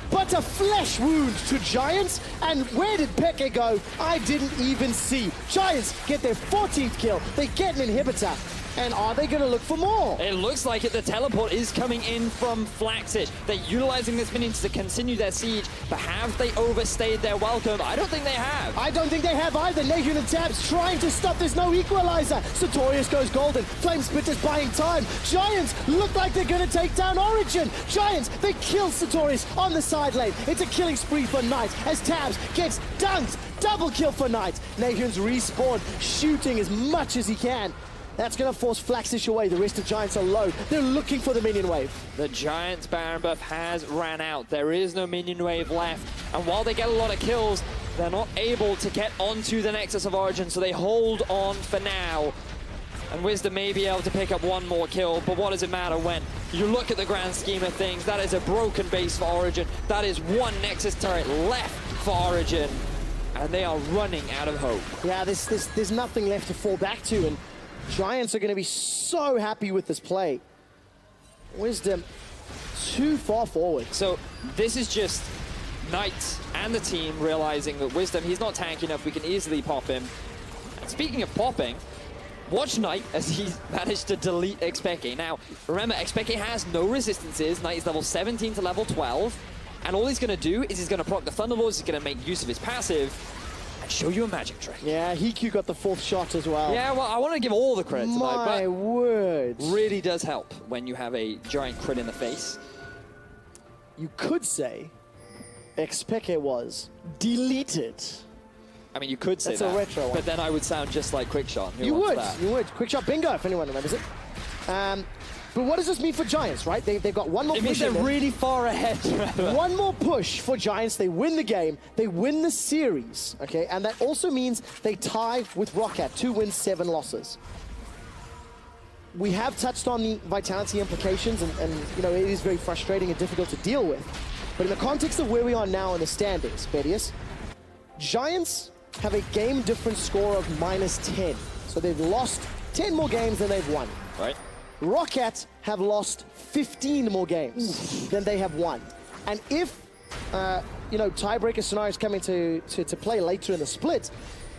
But a flesh wound to Giants. And where did Peke go? I didn't even see. Giants get their 14th kill. They get an inhibitor. And are they going to look for more? It looks like it. The teleport is coming in from Flaxish. They're utilizing this minions to continue their siege, but have they overstayed their welcome? I don't think they have. I don't think they have either. Nahun and Tabs trying to stop. There's no equalizer. Sartorius goes golden. Flamespitter's buying time. Giants look like they're going to take down Origen. Giants, they kill Sartorius on the side lane. It's a killing spree for Knight as Tabs gets dunked. Double kill for Knight. Nahun's respawned, shooting as much as he can. That's going to force Flaxish away. The rest of Giants are low. They're looking for the minion wave. The Giants' Baron buff has ran out. There is no minion wave left. And while they get a lot of kills, they're not able to get onto the Nexus of Origin, so they hold on for now. And Wisdom may be able to pick up one more kill, but what does it matter when you look at the grand scheme of things? That is a broken base for Origin. That is one Nexus turret left for Origin. And they are running out of hope. Yeah, there's nothing left to fall back to, and Giants are going to be so happy with this play. Wisdom too far forward. So this is just Knight and the team realizing that Wisdom, he's not tanky enough, we can easily pop him. And speaking of popping, watch Knight as he's managed to delete Expeke. Now, remember, Expeke has no resistances. Knight is level 17 to level 12. And all he's going to do is he's going to proc the Thunderlords, he's going to make use of his passive, and show you a magic trick. Yeah, Hiku got the 4th shot as well. Yeah, well, I want to give all the credit to Knight, but my word. really does help when you have a giant crit in the face. You could say Expeke was deleted. I mean, you could say That's that, a retro one. but then I would sound just like Quickshot. You would. Quick shot bingo, if anyone remembers it. But what does this mean for Giants, right? They've got one more It push. means they're really far ahead. One more push for Giants. They win the game. They win the series, okay? And that also means they tie with Roccat. 2 wins, 7 losses. We have touched on the Vitality implications, and you know, it is very frustrating and difficult to deal with. But in the context of where we are now in the standings, Bedius, Giants have a game difference score of -10. So they've lost 10 more games than they've won. Right. Roccat have lost 15 more games than they have won. And if, you know, tiebreaker scenarios come into play later in the split,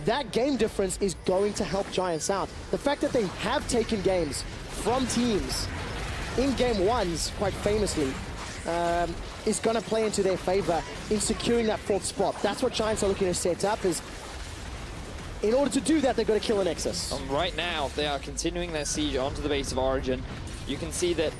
that game difference is going to help Giants out. The fact that they have taken games from teams in game 1s, quite famously, is going to play into their favor in securing that 4th spot. That's what Giants are looking to set up. Is in order to do that, they've got to kill a Nexus. And right now, they are continuing their siege onto the base of Origin. You can see that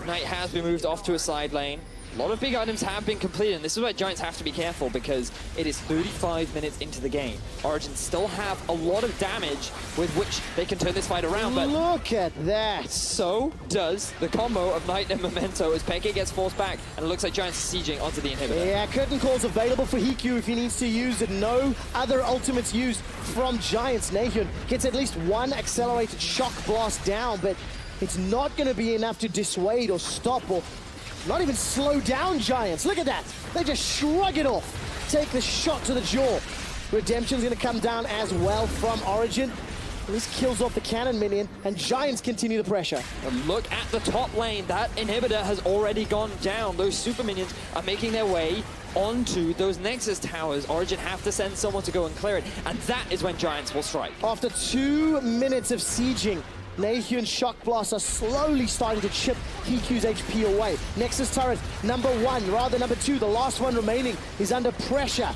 Knight has been moved off to a side lane. A lot of big items have been completed, and this is where Giants have to be careful because it is 35 minutes into the game. Origin still have a lot of damage with which they can turn this fight around, but look at that. so does the combo of Knight and Memento as Peke gets forced back, and it looks like Giants are sieging onto the inhibitor. Yeah, curtain calls available for Hiku if he needs to use it. No other ultimates used from Giants. Nahun gets at least one accelerated shock blast down, but it's not going to be enough to dissuade or stop or not even slow down Giants. Look at that. They just shrug it off. Take the shot to the jaw. Redemption's going to come down as well from Origin. This kills off the cannon minion, and Giants continue the pressure. And look at the top lane. That inhibitor has already gone down. Those super minions are making their way onto those Nexus towers. Origin have to send someone to go and clear it, and that is when Giants will strike. After 2 minutes of sieging, Nahun's shock blasts are slowly starting to chip Hiku's HP away. Nexus turret number 1, rather number 2, the last one remaining, is under pressure.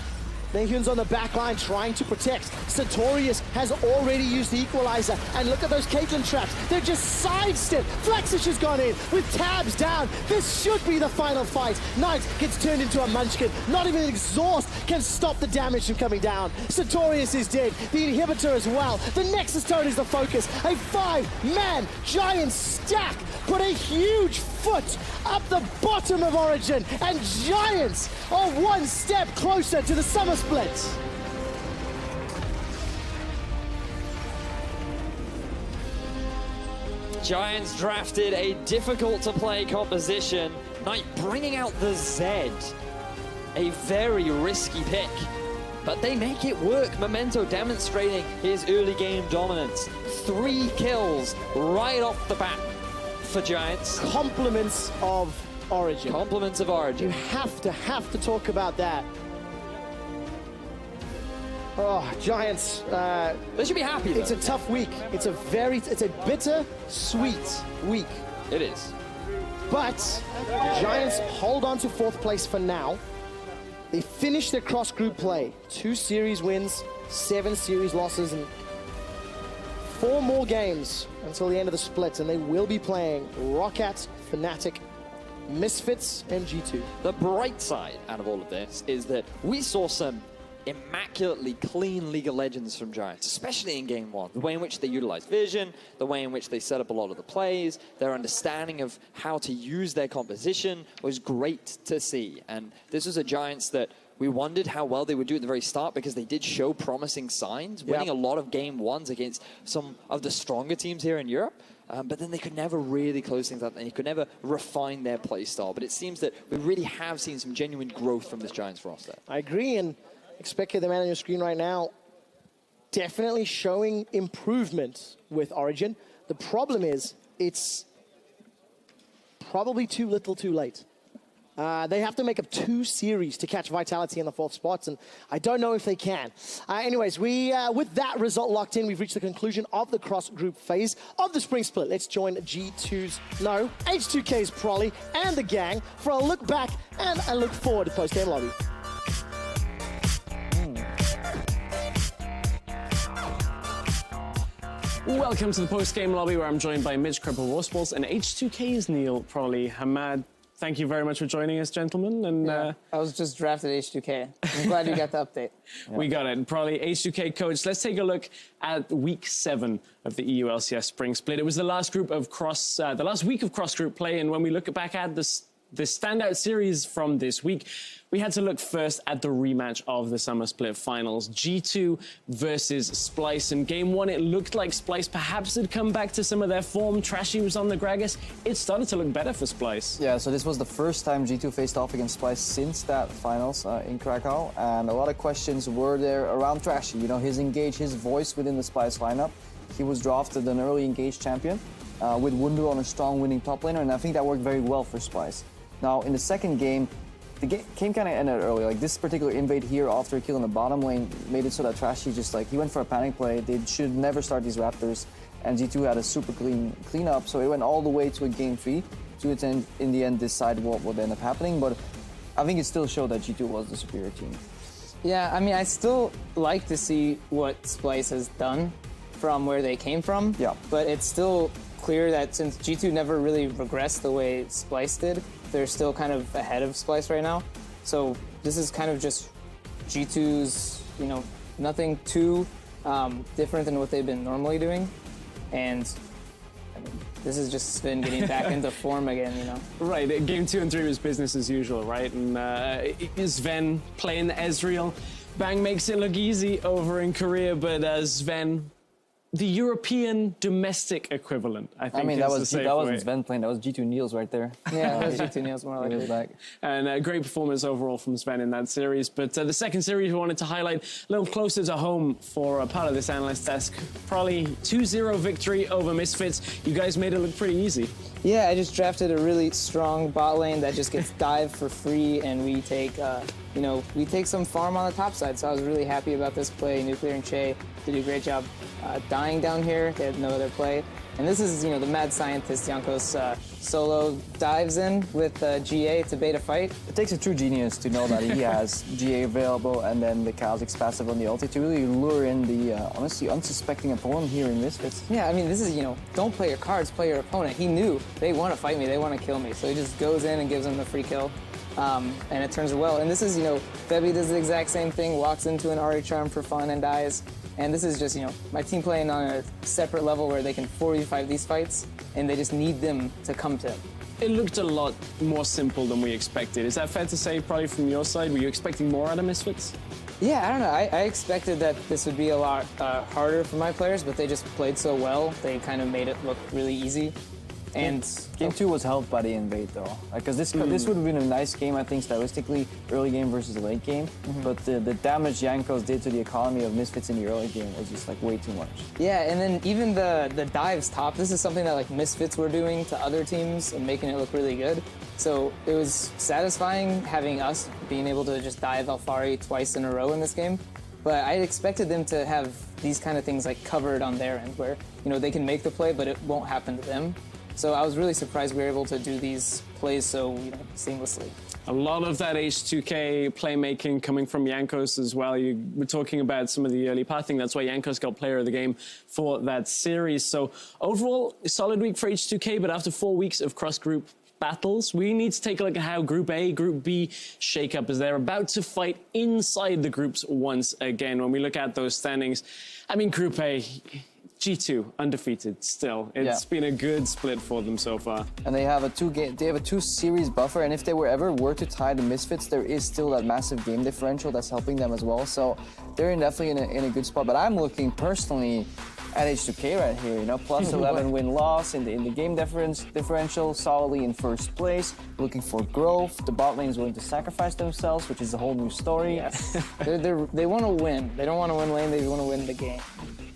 Nahun's on the back line trying to protect. Sartorius has already used the equalizer. And look at those Caitlyn traps. They're just sidestepped. Flaxish has gone in with tabs down. This should be the final fight. Knight gets turned into a munchkin. Not even an exhaust can stop the damage from coming down. Sartorius is dead. The inhibitor as well. The Nexus turret is the focus. A 5-man giant stack put a huge foot up the bottom of Origin. And Giants are one step closer to the summer split. Giants drafted a difficult to play composition. Knight bringing out the Z. A very risky pick, but they make it work. Memento demonstrating his early game dominance. 3 kills right off the bat for Giants. Compliments of Origin. Compliments of Origin. You have to talk about that. Oh, Giants. They should be happy, though. It's a tough week. It's a bitter, sweet week. It is. But Giants hold on to 4th place for now. They finished their cross-group play. 2 series wins, 7 series losses, and 4 more games until the end of the split. And they will be playing Roccat, Fnatic, Misfits, and G2. The bright side out of all of this is that we saw some immaculately clean League of Legends from Giants, especially in Game 1. The way in which they utilized vision, the way in which they set up a lot of the plays, their understanding of how to use their composition was great to see. And this was a Giants that we wondered how well they would do at the very start because they did show promising signs, winning a lot of Game 1s against some of the stronger teams here in Europe. But then they could never really close things up, and they could never refine their play style. But it seems that we really have seen some genuine growth from this Giants roster. I agree, and Expected, the man on your screen right now, definitely showing improvement with Origen. The problem is, it's probably too little too late. They have to make up 2 series to catch Vitality in the 4th spot, and I don't know if they can. Anyways, with that result locked in, we've reached the conclusion of the cross-group phase of the Spring Split. Let's join H2K's Prolly and the gang for a look back and a look forward to post-game lobby. Welcome to the post-game lobby, where I'm joined by Mitch Cripple Warspals and H2K's Neil Prolly Hamad. Thank you very much for joining us, gentlemen. And I was just drafted H2K. I'm glad you got the update. We got it. Prolly, H2K coach. Let's take a look at week 7 of the EU LCS Spring Split. It was the last week of cross-group play, and when we look back at the standout series from this week, we had to look first at the rematch of the Summer Split Finals, G2 versus Splyce. In Game 1, it looked like Splyce perhaps had come back to some of their form. Trashy was on the Gragas. It started to look better for Splyce. Yeah, so this was the first time G2 faced off against Splyce since that Finals in Krakow, and a lot of questions were there around Trashy. You know, his engage, his voice within the Splyce lineup. He was drafted an early engaged champion with Wundu on a strong winning top laner, and I think that worked very well for Splyce. Now, in the second game, the game kind of ended early. Like, this particular invade here after a kill in the bottom lane made it so that Trashy just, like, he went for a panic play. They should never start these Raptors, and G2 had a super clean up, so it went all the way to a Game 3 to in the end decide what would end up happening, but I think it still showed that G2 was the superior team. Yeah, I mean, I still like to see what Splyce has done from where they came from. Yeah. But it's still clear that since G2 never really regressed the way Splyce did, they're still kind of ahead of Splyce right now. So this is kind of just G2's, you know, nothing too different than what they've been normally doing. And I mean, this is just Sven getting back into form again, you know. Right, Game 2 and 3 was business as usual, right? And Sven playing the Ezreal. Bang makes it look easy over in Korea, but Sven, the European domestic equivalent, I think. I mean, that wasn't Sven playing, that was G2 Niels right there. Yeah, that was G2 Niels more like he was it. back. And a great performance overall from Sven in that series. But the second series we wanted to highlight a little closer to home for a part of this analyst desk. Probably 2-0 victory over Misfits. You guys made it look pretty easy. Yeah, I just drafted a really strong bot lane that just gets dived for free, and we take, we take some farm on the top side. So I was really happy about this play. Nuclear and Che did a great job dying down here. They had no other play. And this is, the mad scientist Jankos solo dives in with GA to bait a fight. It takes a true genius to know that he has GA available and then the Kha'Zix passive on the ulti to really lure in the honestly unsuspecting opponent here in Misfits. Yeah, I mean, this is, don't play your cards, play your opponent. He knew they want to fight me, they want to kill me. So he just goes in and gives them the free kill. And it turns well. And this is, Febby does the exact same thing, walks into an Ari Charm for fun and dies. And this is just, my team playing on a separate level where they can 4v5 these fights, and they just need them to come to. It looked a lot more simple than we expected. Is that fair to say, probably from your side? Were you expecting more out of Misfits? Yeah, I don't know. I expected that this would be a lot harder for my players, but they just played so well. They kind of made it look really easy. And Game 2 was helped by the invade, though. Because this would have been a nice game, I think, stylistically, early game versus late game. But the damage Jankos did to the economy of Misfits in the early game was just, way too much. Yeah, and then even the dives top, this is something that, Misfits were doing to other teams and making it look really good. So it was satisfying having us being able to just dive Alfari twice in a row in this game. But I expected them to have these kind of things like covered on their end where, you know, they can make the play, but it won't happen to them. So I was really surprised we were able to do these plays so, you know, seamlessly. A lot of that H2K playmaking coming from Jankos as well. You were talking about some of the early pathing. That's why Jankos got player of the game for that series. So overall, a solid week for H2K, but after 4 weeks of cross-group battles, we need to take a look at how Group A, Group B shake up as they're about to fight inside the groups once again. When we look at those standings, I mean, Group A, G2 undefeated still. It's been a good split for them so far. And they have a two series buffer, and if they were to tie the Misfits, there is still that massive game differential that's helping them as well. So they're definitely in a good spot. But I'm looking personally at H2K right here, you know, plus 11 win-loss in the game differential, solidly in first place, looking for growth. The bot lane is willing to sacrifice themselves, which is a whole new story. Yes. They want to win. They don't want to win lane, they want to win the game.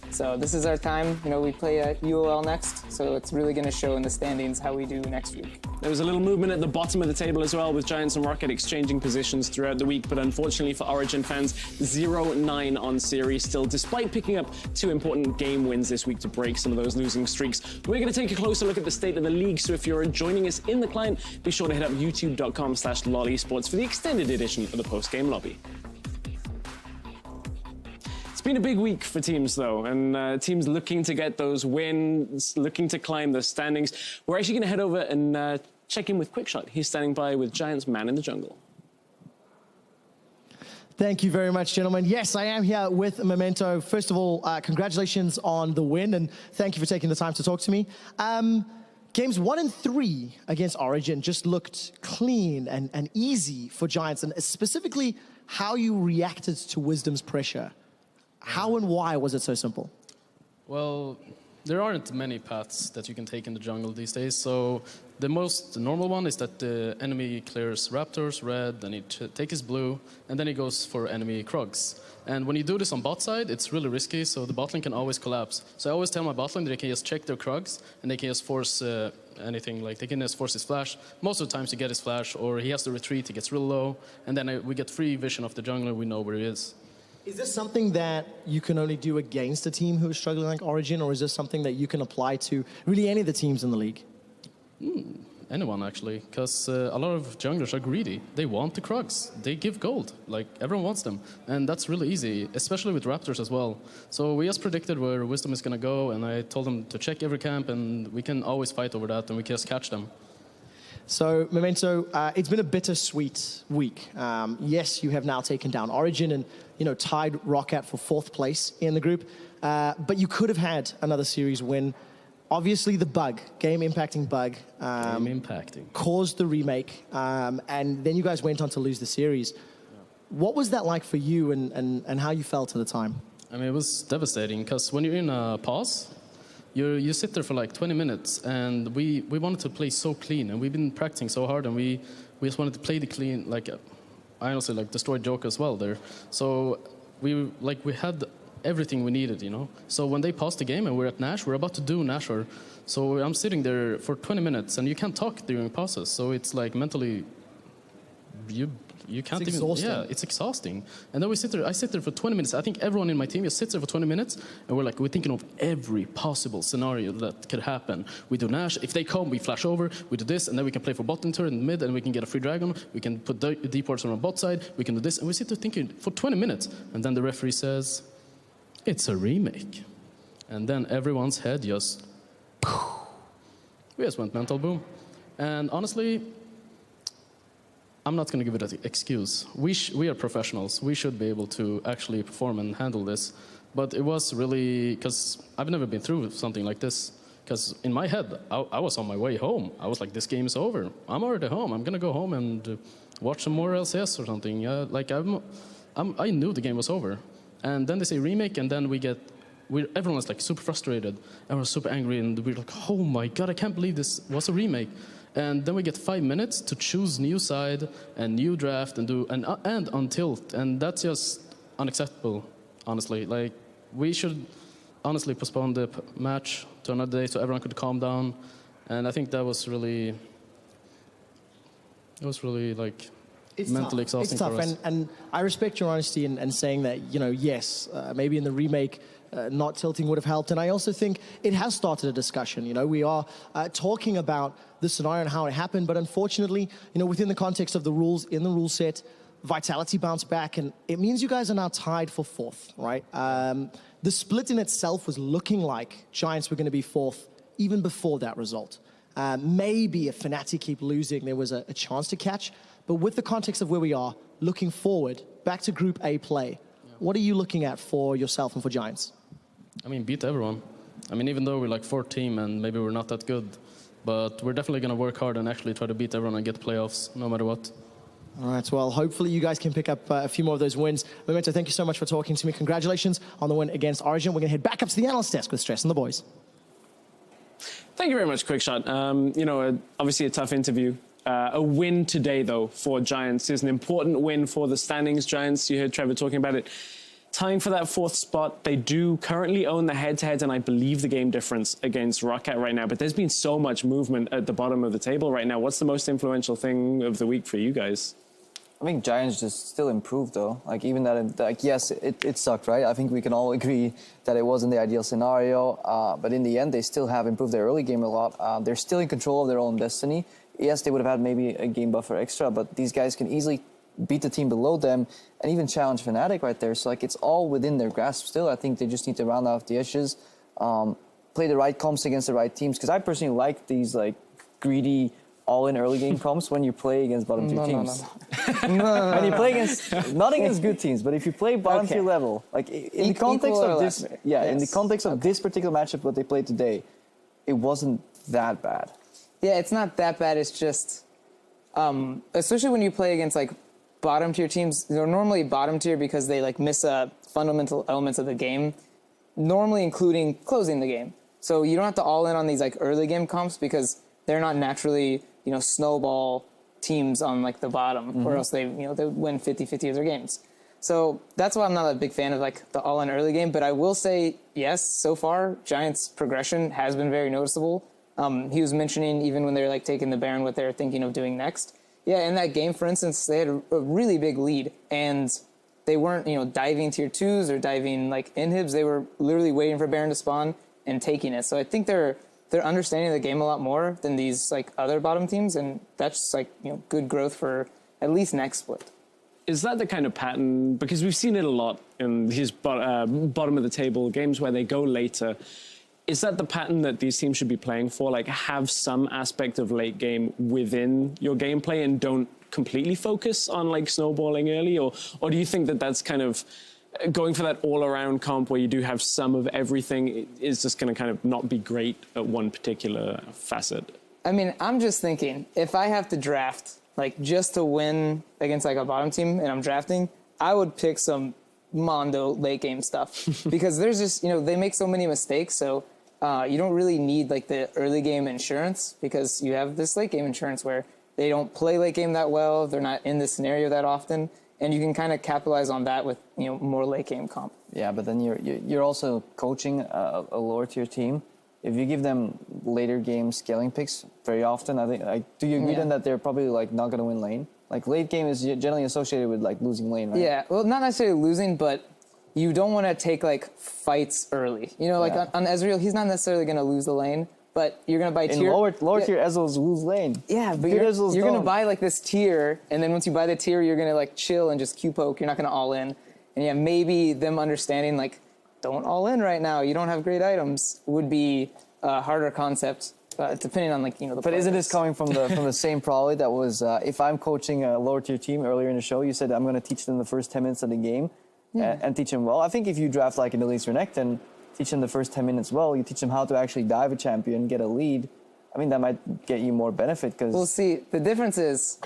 So this is our time. You know, we play at UOL next, so it's really going to show in the standings how we do next week. There was a little movement at the bottom of the table as well, with Giants and Rocket exchanging positions throughout the week, but unfortunately for Origen fans, 0-9 on series still, despite picking up 2 important game wins this week to break some of those losing streaks. We're going to take a closer look at the state of the league, so if you're joining us in the client, be sure to hit up youtube.com/LolEsports for the extended edition of the post-game lobby. It's been a big week for teams, though, and teams looking to get those wins, looking to climb the standings. We're actually going to head over and check in with Quickshot. He's standing by with Giants' man in the jungle. Thank you very much, gentlemen. Yes, I am here with Memento. First of all, congratulations on the win, and thank you for taking the time to talk to me. Games 1 and 3 against Origen just looked clean and easy for Giants, and specifically how you reacted to Wisdom's pressure. How and why was it so simple? Well, there aren't many paths that you can take in the jungle these days, so the most normal one is that the enemy clears Raptors, red, then he takes blue, and then he goes for enemy Krogs. And when you do this on bot side, it's really risky, so the bot lane can always collapse. So I always tell my bot lane that they can just check their Krogs, and they can just force anything, like they can just force his flash. Most of the times he gets his flash, or he has to retreat, he gets real low, and then we get free vision of the jungler, we know where he is. Is this something that you can only do against a team who is struggling like Origen, or is this something that you can apply to really any of the teams in the league? Anyone, actually, because a lot of junglers are greedy. They want the Krogs. They give gold. Like, everyone wants them. And that's really easy, especially with Raptors as well. So we just predicted where Wisdom is going to go, and I told them to check every camp, and we can always fight over that, and we can just catch them. So, Memento, it's been a bittersweet week. Yes, you have now taken down Origen and, you know, tied Rocket for 4th place in the group. But you could have had another series win. Obviously, the bug, game-impacting bug, caused the remake. And then you guys went on to lose the series. Yeah. What was that like for you and how you felt at the time? I mean, it was devastating, because when you're in a pause, you sit there for like 20 minutes, and we wanted to play so clean, and we've been practicing so hard, and we just wanted to play the clean, like, I honestly like destroyed Joker as well there. So we had everything we needed, you know. So when they paused the game and we're at Nash, we're about to do Nashor. So I'm sitting there for 20 minutes, and you can't talk during pauses. So it's like mentally, you can't it's even. Exhausting. Yeah, it's exhausting. And then I sit there for 20 minutes. I think everyone in my team just sits there for 20 minutes, and we're thinking of every possible scenario that could happen. We do Nash. If they come, we flash over. We do this, and then we can play for bottom turret in the mid, and we can get a free dragon. We can put deep wards on our bot side. We can do this, and we sit there thinking for 20 minutes, and then the referee says, "It's a remake," and then everyone's head just. We just went mental boom, and honestly, I'm not going to give it an excuse. We are professionals. We should be able to actually perform and handle this. But it was really, because I've never been through something like this. Because in my head, I was on my way home. I was like, this game is over. I'm already home. I'm going to go home and watch some more LCS or something. I knew the game was over. And then they say remake, and then everyone was like super frustrated. Everyone was super angry, and we were like, oh my God, I can't believe this was a remake. And then we get 5 minutes to choose new side and new draft and on tilt, and that's just unacceptable, honestly. Like, we should honestly postpone the match to another day so everyone could calm down. And I think that was really, like, It's mentally tough. exhausting It's tough, for us. and I respect your honesty in saying that, yes, maybe in the remake, not tilting would have helped. And I also think it has started a discussion. We are talking about the scenario and how it happened, but unfortunately, within the context of the rules, in the rule set, Vitality bounced back, and it means you guys are now tied for 4th, right? The split in itself was looking like Giants were going to be 4th even before that result. Maybe if Fnatic keep losing, there was a chance to catch. But with the context of where we are, looking forward, back to Group A play, what are you looking at for yourself and for Giants? I mean, beat everyone. I mean, even though we're like 4th team and maybe we're not that good, but we're definitely going to work hard and actually try to beat everyone and get playoffs, no matter what. All right, well, hopefully you guys can pick up a few more of those wins. Memento, thank you so much for talking to me. Congratulations on the win against Origen. We're going to head back up to the analyst desk with Stress and the boys. Thank you very much, Quickshot. Obviously a tough interview. A win today, though, for Giants is an important win for the standings. Giants, you heard Trevor talking about it, tying for that 4th spot. They do currently own the head-to-heads and I believe the game difference against Rocket right now. But there's been so much movement at the bottom of the table right now. What's the most influential thing of the week for you guys? I think Giants just still improved, though. Like, even that, yes, it sucked, right? I think we can all agree that it wasn't the ideal scenario. But in the end, they still have improved their early game a lot. They're still in control of their own destiny. Yes, they would have had maybe a game buffer extra, but these guys can easily beat the team below them and even challenge Fnatic right there. So, like, it's all within their grasp still. I think they just need to round out the edges, play the right comps against the right teams. Because I personally like these, like, greedy, all-in early game comps when you play against bottom tier teams. No. When you play against, not against good teams, but if you play bottom tier level, like in the context of this, in the context of this particular matchup, what they played today, it wasn't that bad. Yeah, it's not that bad. It's just, especially when you play against like bottom tier teams, they're normally bottom tier because they like miss fundamental elements of the game, normally including closing the game. So you don't have to all in on these like early game comps because they're not naturally, snowball teams on like the bottom, or else they win 50-50 of their games. So that's why I'm not a big fan of like the all-in early game. But I will say, yes, so far Giants' progression has been very noticeable. He was mentioning even when they're like taking the Baron, what they're thinking of doing next. Yeah, in that game, for instance, they had a really big lead, and they weren't diving tier 2s or diving like inhibs. They were literally waiting for Baron to spawn and taking it. So I think they're understanding the game a lot more than these like other bottom teams, and that's like good growth for at least next split. Is that the kind of pattern? Because we've seen it a lot in these bottom of the table games where they go later. Is that the pattern that these teams should be playing for? Like, have some aspect of late game within your gameplay and don't completely focus on like snowballing early, or do you think that that's kind of going for that all-around comp where you do have some of everything is just going to kind of not be great at one particular facet? I mean, I'm just thinking, if I have to draft, like, just to win against, like, a bottom team and I'm drafting, I would pick some Mondo late game stuff. Because there's just, they make so many mistakes, so you don't really need, like, the early game insurance because you have this late game insurance where they don't play late game that well, they're not in this scenario that often, and you can kind of capitalize on that with more late game comp. Yeah, but then you're also coaching a lower tier team. If you give them later game scaling picks very often, I think do you agree then that they're probably like not going to win lane? Like late game is generally associated with like losing lane, right? Yeah, well, not necessarily losing, but you don't want to take like fights early. Like on Ezreal, he's not necessarily going to lose the lane. But you're going to buy tier... In lower tier Ezreal's lose lane. Yeah, but you're going to buy like this tier, and then once you buy the tier, you're going to like chill and just Q poke. You're not going to all in. And yeah, maybe them understanding like, don't all in right now. You don't have great items would be a harder concept, depending on like, the But isn't this coming from the same probably that was, if I'm coaching a lower tier team earlier in the show, you said I'm going to teach them the first 10 minutes of the game and teach them well. I think if you draft like an Elise Renekton, teach them the first 10 minutes well, you teach them how to actually dive a champion, get a lead. I mean, that might get you more benefit because... Well, see, the difference is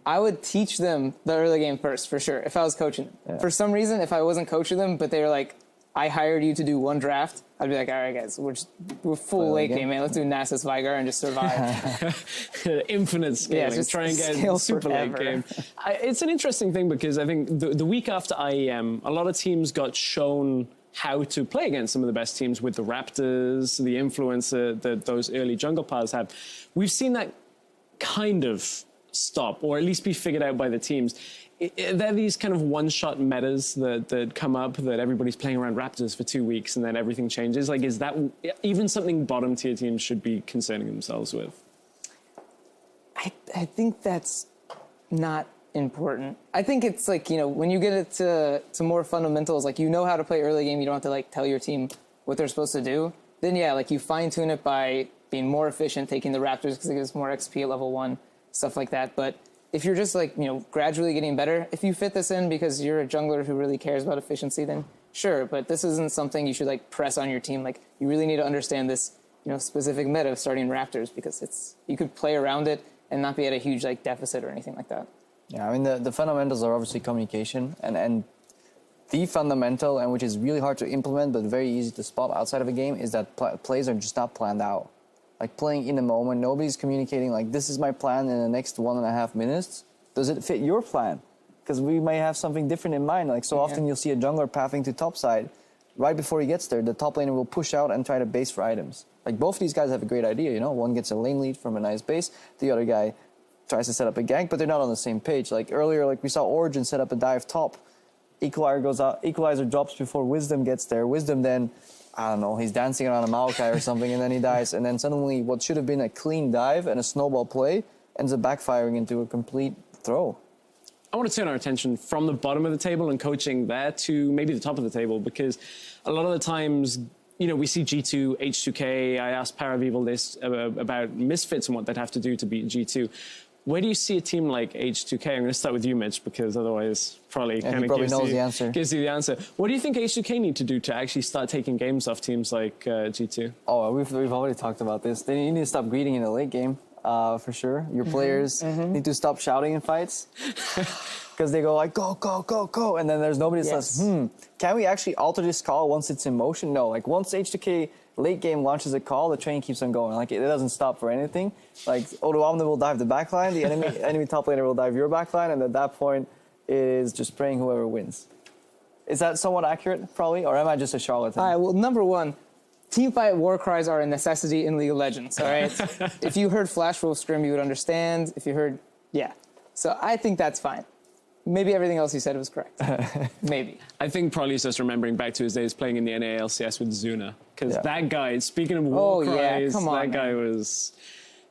I would teach them the early game first, for sure, if I was coaching them. Yeah. For some reason, if I wasn't coaching them, but they were like, I hired you to do one draft, I'd be like, all right, guys, we're full late game, man. Let's do Nasus Vigar and just survive. Infinite scaling. Yeah, just try and get super late game. It's an interesting thing because I think the week after IEM, a lot of teams got shown how to play against some of the best teams with the Raptors, the influence that those early jungle paths have. We've seen that kind of stop, or at least be figured out by the teams. There are these kind of one-shot metas that come up that everybody's playing around Raptors for 2 weeks and then everything changes. Like, is that even something bottom-tier teams should be concerning themselves with? I think that's not important. I think it's like, you know, when you get it to more fundamentals, like, you know how to play early game, you don't have to like tell your team what they're supposed to do. Then yeah, like, you fine-tune it by being more efficient, taking the Raptors because it gives more XP at level 1, stuff like that. But if you're just like, you know, gradually getting better, if you fit this in because you're a jungler who really cares about efficiency, then sure. But this isn't something you should like press on your team. Like, you really need to understand this, you know, specific meta of starting Raptors, because you could play around it and not be at a huge like deficit or anything like that. Yeah, I mean, the fundamentals are obviously communication, and the fundamental, and which is really hard to implement but very easy to spot outside of a game, is that plays are just not planned out. Like, playing in the moment, nobody's communicating like, this is my plan in the next 1.5 minutes. Does it fit your plan? Because we may have something different in mind. Like, so often you'll see a jungler pathing to top side. Right before he gets there, the top laner will push out and try to base for items. Like, both of these guys have a great idea, you know? One gets a lane lead from a nice base, the other guy tries to set up a gank, but they're not on the same page. Like, earlier, like, we saw Origen set up a dive top. Equalizer drops before Wisdom gets there. Wisdom then, I don't know, he's dancing around a Maokai or something, and then he dies. And then suddenly what should have been a clean dive and a snowball play ends up backfiring into a complete throw. I want to turn our attention from the bottom of the table and coaching there to maybe the top of the table, because a lot of the times, you know, we see G2, H2K. I asked Paravival this about Misfits and what they'd have to do to beat G2. Where do you see a team like H2K? I'm going to start with you, Mitch, because otherwise probably kind of gives you the answer. What do you think H2K need to do to actually start taking games off teams like G2? Oh, we've already talked about this. They need to stop greeting in the late game, for sure. Your players need to stop shouting in fights, because they go like, go, go, go, go, and then there's nobody that says, can we actually alter this call once it's in motion? No, like, once H2K late game launches a call, the train keeps on going. Like, it doesn't stop for anything. Like, Odoamne will dive the backline, the enemy top laner will dive your backline, and at that point, it is just praying whoever wins. Is that somewhat accurate, probably, or am I just a charlatan? All right, well, number one, teamfight war cries are a necessity in League of Legends, all right? If you heard Flash Wolf scream, you would understand. If you heard, So I think that's fine. Maybe everything else you said was correct. Maybe. I think probably he's just remembering back to his days playing in the NA LCS with Zuna. Because that guy, speaking of war cries, that guy was...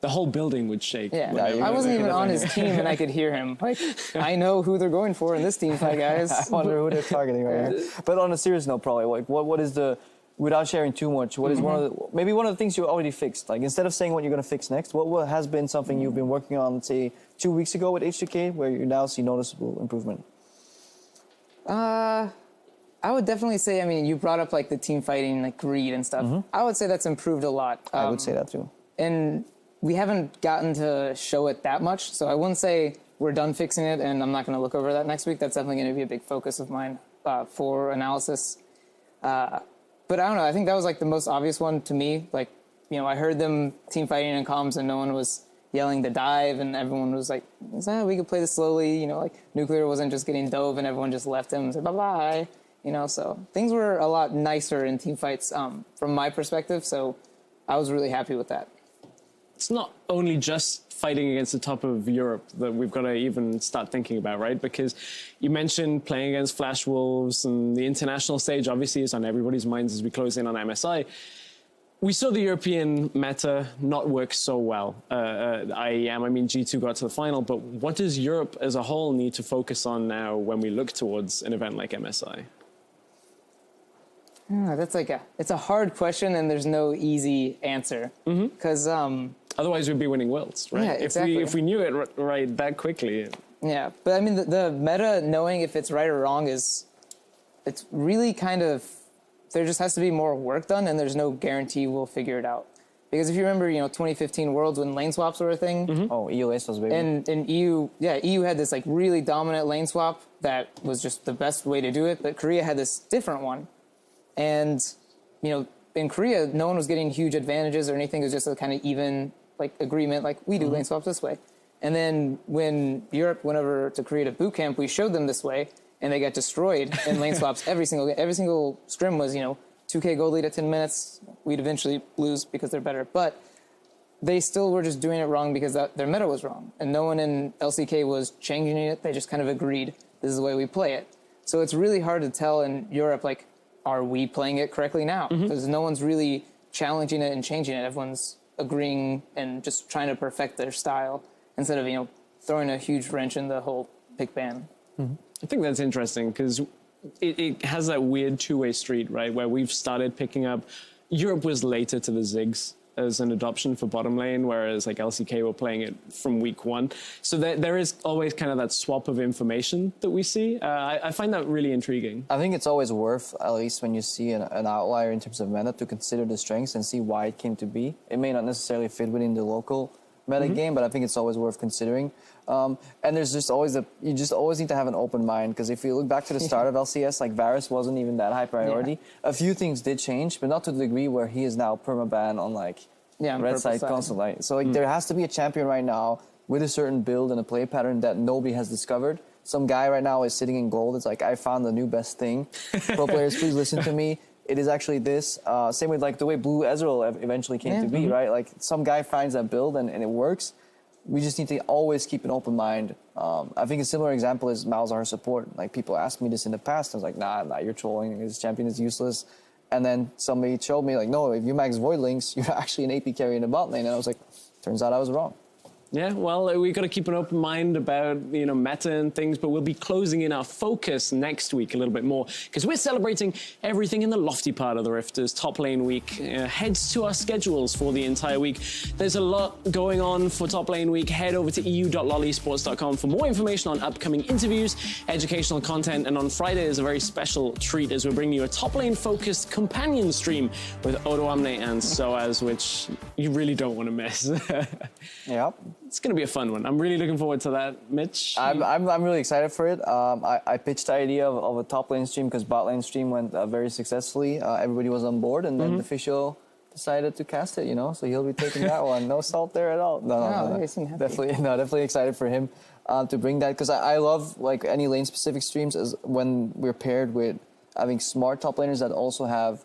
The whole building would shake. Yeah, I wasn't even on his team and I could hear him. Like, I know who they're going for in this team fight, guys. I wonder who they're targeting right here. But on a serious note, probably, like, what is the... Without sharing too much, what is one of the things you already fixed? Like, instead of saying what you're going to fix next, what has been something you've been working on, say, 2 weeks ago with H2K, where you now see noticeable improvement? I would definitely say, I mean, you brought up like the team fighting, like greed and stuff. I would say that's improved a lot. I would say that too. And we haven't gotten to show it that much, so I wouldn't say we're done fixing it and I'm not going to look over that next week. That's definitely going to be a big focus of mine for analysis. But I don't know, I think that was like the most obvious one to me. Like, you know, I heard them team fighting in comms and no one was yelling to dive and everyone was like, we could play this slowly. You know, like Nuclear wasn't just getting dove and everyone just left him and said bye-bye. You know, so things were a lot nicer in team fights from my perspective. So I was really happy with that. It's not only just fighting against the top of Europe that we've got to even start thinking about, right? Because you mentioned playing against Flash Wolves, and the international stage obviously is on everybody's minds as we close in on MSI. We saw the European meta not work so well. I mean, G2 got to the final, but what does Europe as a whole need to focus on now when we look towards an event like MSI? That's like it's a hard question and there's no easy answer. Because otherwise we'd be winning worlds, right? Yeah, exactly. If we knew it right that quickly. Yeah, but I mean, the meta, knowing if it's right or wrong it's really kind of, there just has to be more work done and there's no guarantee we'll figure it out. Because if you remember, 2015 Worlds when lane swaps were a thing. Oh, EU ASOS, baby. And EU had this like really dominant lane swap that was just the best way to do it, but Korea had this different one. And, in Korea, no one was getting huge advantages or anything. It was just a kind of even like agreement, like we do lane swaps this way. And then when Europe went over to Korea to boot camp, we showed them this way, and they got destroyed in lane swaps. Every single scrim was, 2K gold lead at 10 minutes. We'd eventually lose because they're better. But they still were just doing it wrong because their meta was wrong. And no one in LCK was changing it. They just kind of agreed, this is the way we play it. So it's really hard to tell in Europe, like, are we playing it correctly now? Because no one's really challenging it and changing it. Everyone's agreeing and just trying to perfect their style instead of, you know, throwing a huge wrench in the whole pick ban. I think that's interesting because it has that weird two-way street, right? Where we've started picking up. Europe was later to the Ziggs as an adoption for bottom lane, whereas like LCK were playing it from week one. So there is always kind of that swap of information that we see. I find that really intriguing. I think it's always worth, at least when you see an outlier in terms of meta, to consider the strengths and see why it came to be. It may not necessarily fit within the local meta game, but I think it's always worth considering. And there's just always you just always need to have an open mind, because if you look back to the start of LCS, like Varus wasn't even that high priority. A few things did change, but not to the degree where he is now permaban on like red side constantly. So like there has to be a champion right now with a certain build and a play pattern that nobody has discovered. Some guy right now is sitting in gold. It's like, I found the new best thing. Pro players, please listen to me. It is actually this. Same with like the way Blue Ezreal eventually came to be, right? Like some guy finds that build and it works. We just need to always keep an open mind. I think a similar example is Malzahar support. Like people asked me this in the past. I was like, nah, you're trolling. This champion is useless. And then somebody showed me like, no, if you max Voidlings, you're actually an AP carry in the bot lane. And I was like, turns out I was wrong. Yeah, well, we've got to keep an open mind about, you know, meta and things, but we'll be closing in our focus next week a little bit more because we're celebrating everything in the lofty part of the Rift as top lane week heads to our schedules for the entire week. There's a lot going on for top lane week. Head over to eu.lolesports.com for more information on upcoming interviews, educational content, and on Friday is a very special treat as we're bringing you a top lane focused companion stream with Odoamne and Soaz, which you really don't want to miss. Yep. It's going to be a fun one. I'm really looking forward to that, Mitch. I'm really excited for it. I pitched the idea of a top lane stream because bot lane stream went very successfully. Everybody was on board, and then the official decided to cast it, you know, so he'll be taking that one. No salt there at all. No. Definitely excited for him to bring that, because I love like any lane specific streams as when we're paired with having smart top laners that also have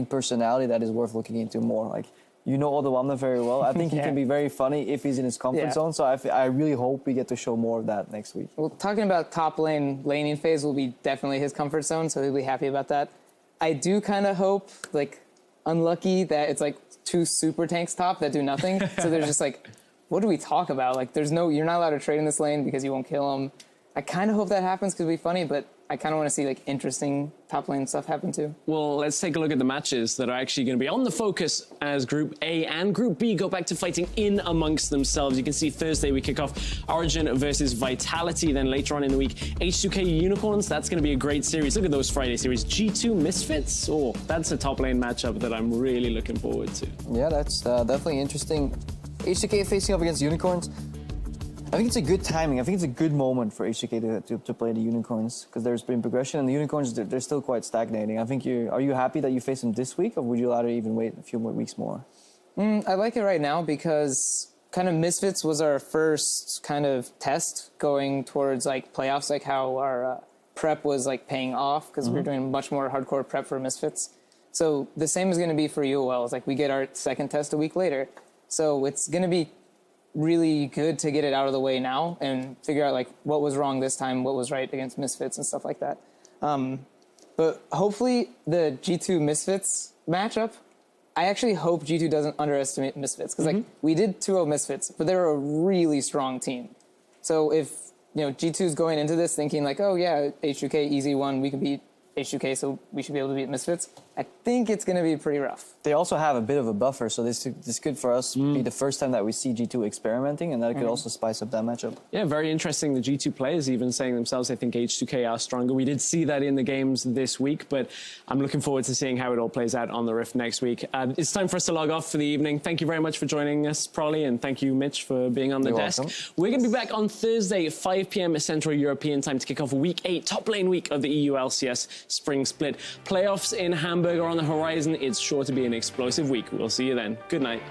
personality that is worth looking into more. Like, you know Odoamne very well. I think he can be very funny if he's in his comfort zone. So I really hope we get to show more of that next week. Well, talking about top lane laning phase will be definitely his comfort zone, so he'll be happy about that. I do kind of hope, like, unlucky that it's like two super tanks top that do nothing. So there's just like, what do we talk about? Like, you're not allowed to trade in this lane because you won't kill him. I kind of hope that happens because it'll be funny, but I kind of want to see like interesting top lane stuff happen too. Well, let's take a look at the matches that are actually going to be on the focus as Group A and Group B go back to fighting in amongst themselves. You can see Thursday we kick off Origen versus Vitality. Then later on in the week, H2K Unicorns. That's going to be a great series. Look at those Friday series. G2 Misfits. Oh, that's a top lane matchup that I'm really looking forward to. Yeah, that's definitely interesting. H2K facing up against Unicorns. I think it's a good timing. I think it's a good moment for H2K to play the Unicorns, because there's been progression, and the Unicorns, they're still quite stagnating. I think are you happy that you face them this week, or would you rather even wait a few more weeks more? I like it right now because kind of Misfits was our first kind of test going towards like playoffs, like how our prep was like paying off because we were doing much more hardcore prep for Misfits. So the same is going to be for UOL. It's like we get our second test a week later. So it's going to be really good to get it out of the way now and figure out like what was wrong this time, what was right against Misfits and stuff like that. But hopefully the G2 Misfits matchup, I actually hope G2 doesn't underestimate Misfits, because like we did 2-0 Misfits, but they were a really strong team. So if G2's going into this thinking like, oh yeah, H2K easy one, we can beat H2K, so we should be able to beat Misfits, I think it's going to be pretty rough. They also have a bit of a buffer, so this could for us be the first time that we see G2 experimenting, and that could also spice up that matchup. Yeah, very interesting. The G2 players even saying themselves, I think H2K are stronger. We did see that in the games this week, but I'm looking forward to seeing how it all plays out on the Rift next week. It's time for us to log off for the evening. Thank you very much for joining us, Prolly, and thank you, Mitch, for being on the desk. Welcome. We're going to be back on Thursday at 5 p.m. Central European time to kick off Week 8, top lane week of the EU LCS Spring Split. Playoffs in Hamburg are on the horizon. It's sure to be an explosive week. We'll see you then. Good night.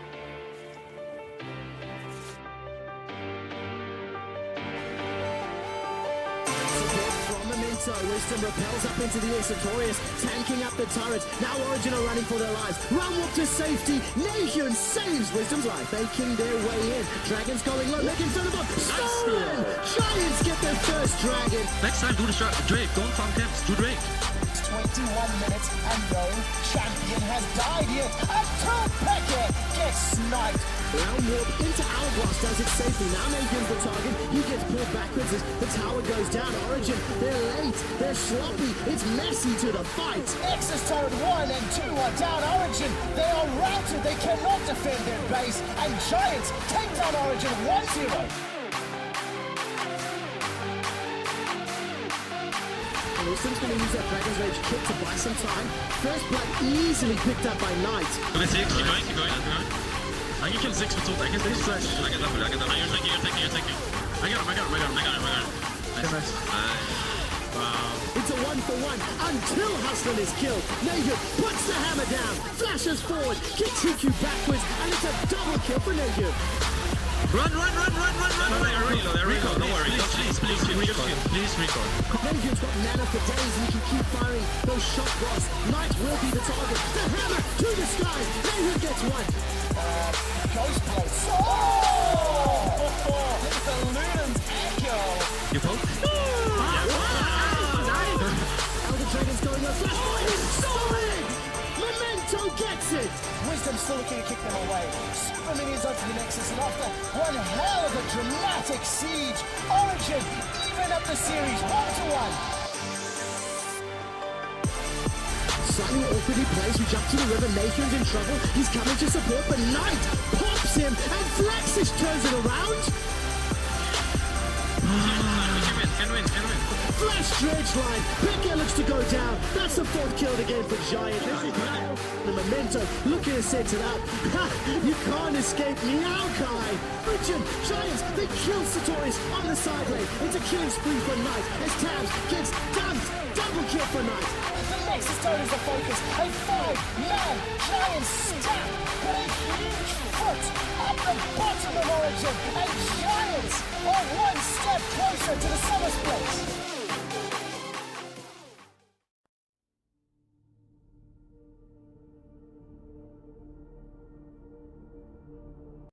From so. Wisdom repels up into the air. Sartorius tanking up the turret. Now Origen are running for their lives. Run walk to safety. Nahun saves Wisdom's life. Making their way in. Dragon's going low. Making fun of them. Stolen! Giants get their first dragon. Next time, do the Drake. Don't farm camps. Do Drake. 21 minutes and no champion has died yet until Peke gets sniped. Round warp into Hourglass does it safely. Now Nahun's the target. He gets pulled backwards as the tower goes down. Origen, they're late. They're sloppy. It's messy to the fight. Nexus turret 1 and 2 are down Origen. They are routed. They cannot defend their base. And Giants take down Origen 1-0. Wisdom's going to use that Dragon's Rage kit to buy some time. First blood easily picked up by Knight. Keep going. I can kill 6 with ult. I can take flash. I can double. You're taking. I got him. Nice. Wow. It's a 1-for-1 until Hustler is killed. Nahun puts the hammer down, flashes forward, kicks EQ backwards, and it's a double kill for Nahun. Run. They're recall. Don't worry. Please recall. Nahun's got mana for days and he can keep firing those shot blasts. Knight will be the target. The hammer to the sky. Nahun gets one. Ghost Blade. Oh! The Luden's echo. You poke? Elder Dragon's going on flash. Oh, he's solid! Memento gets it! Wisdom still looking to kick them away. Super minions onto the Nexus, and after one hell of a dramatic siege, Origen fed up the series 1-1. Slightly awkwardly plays, we jump to the river. Nahun's in trouble. He's coming to support, but Knight pops him, and Flaxis turns it around. Can win. Flash dredge line. Peke looks to go down. That's the 4th kill again for Giant. This is now the Memento looking to set it up. You can't escape Meowkai. Origen, Giants, they kill Sartorius on the side lane. It's a killing spree for Knight as Tabs gets dumped. Double kill for Knight. The Nexus turret is the focus. A 5-man giant stack, but a huge foot at the bottom of Origen. And Giants